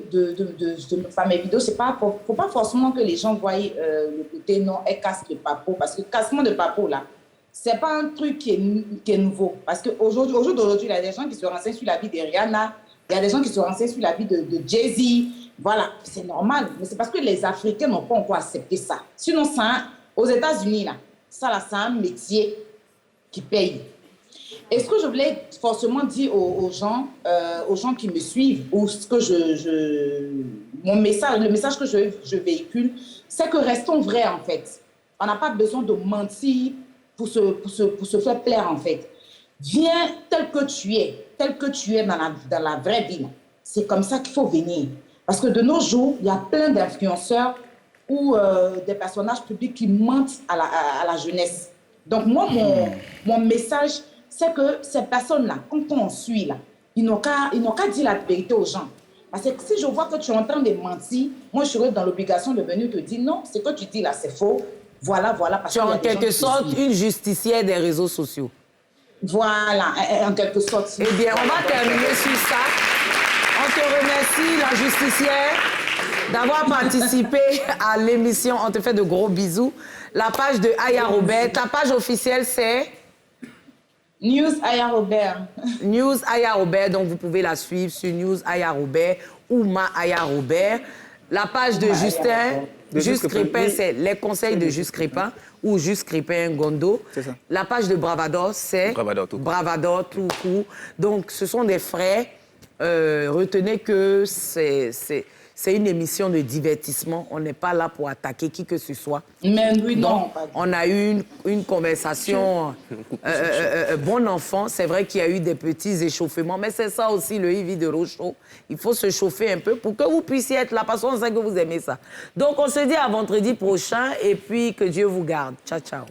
mes vidéos, c'est pas... Faut pas forcément que les gens voient le côté, non, elle casse le papo. Parce que le cassement de papo, là, c'est pas un truc qui est nouveau. Parce qu'aujourd'hui, il y a des gens qui se renseignent sur la vie de Rihanna, il y a des gens qui se renseignent sur la vie de Jay-Z. Voilà, c'est normal. Mais c'est parce que les Africains n'ont pas encore accepté ça. Sinon, aux États-Unis, là, c'est un métier qui paye. Et ce que je voulais forcément dire aux gens qui me suivent, ou ce que le message que je véhicule, c'est que restons vrais, en fait. On n'a pas besoin de mentir pour se faire plaire, en fait. Viens tel que tu es dans la vraie vie. C'est comme ça qu'il faut venir. Parce que de nos jours, il y a plein d'influenceurs ou des personnages publics qui mentent à la jeunesse. Donc moi, mon message, c'est que ces personnes-là, quand on suit, là, ils n'ont qu'à dire la vérité aux gens. Parce que si je vois que tu es en train de mentir, moi, je serai dans l'obligation de venir te dire non, ce que tu dis là, c'est faux. Voilà. Parce tu es en quelque sorte une justicière des réseaux sociaux. Voilà, en quelque sorte. Eh bien, on va terminer sur ça. On te remercie, la justicière, d'avoir participé à l'émission. On te fait de gros bisous. La page de Aya Robert, ta page officielle, c'est News Aya Robert. News Aya Robert, donc vous pouvez la suivre sur News Aya Robert ou Ma Aya Robert. La page de Justin, Juste Crépin, c'est les conseils de Juste Crépin ou Juste Crépin Gondo. C'est ça. La page de Bravador, c'est Bravador tout court. Donc, ce sont des frères. Retenez que c'est une émission de divertissement. On n'est pas là pour attaquer qui que ce soit. Mais oui, non. On a eu une conversation bon enfant. C'est vrai qu'il y a eu des petits échauffements, mais c'est ça aussi le Ivy de Rochaud. Il faut se chauffer un peu pour que vous puissiez être là, parce qu'on sait que vous aimez ça. Donc, on se dit à vendredi prochain et puis que Dieu vous garde. Ciao, ciao.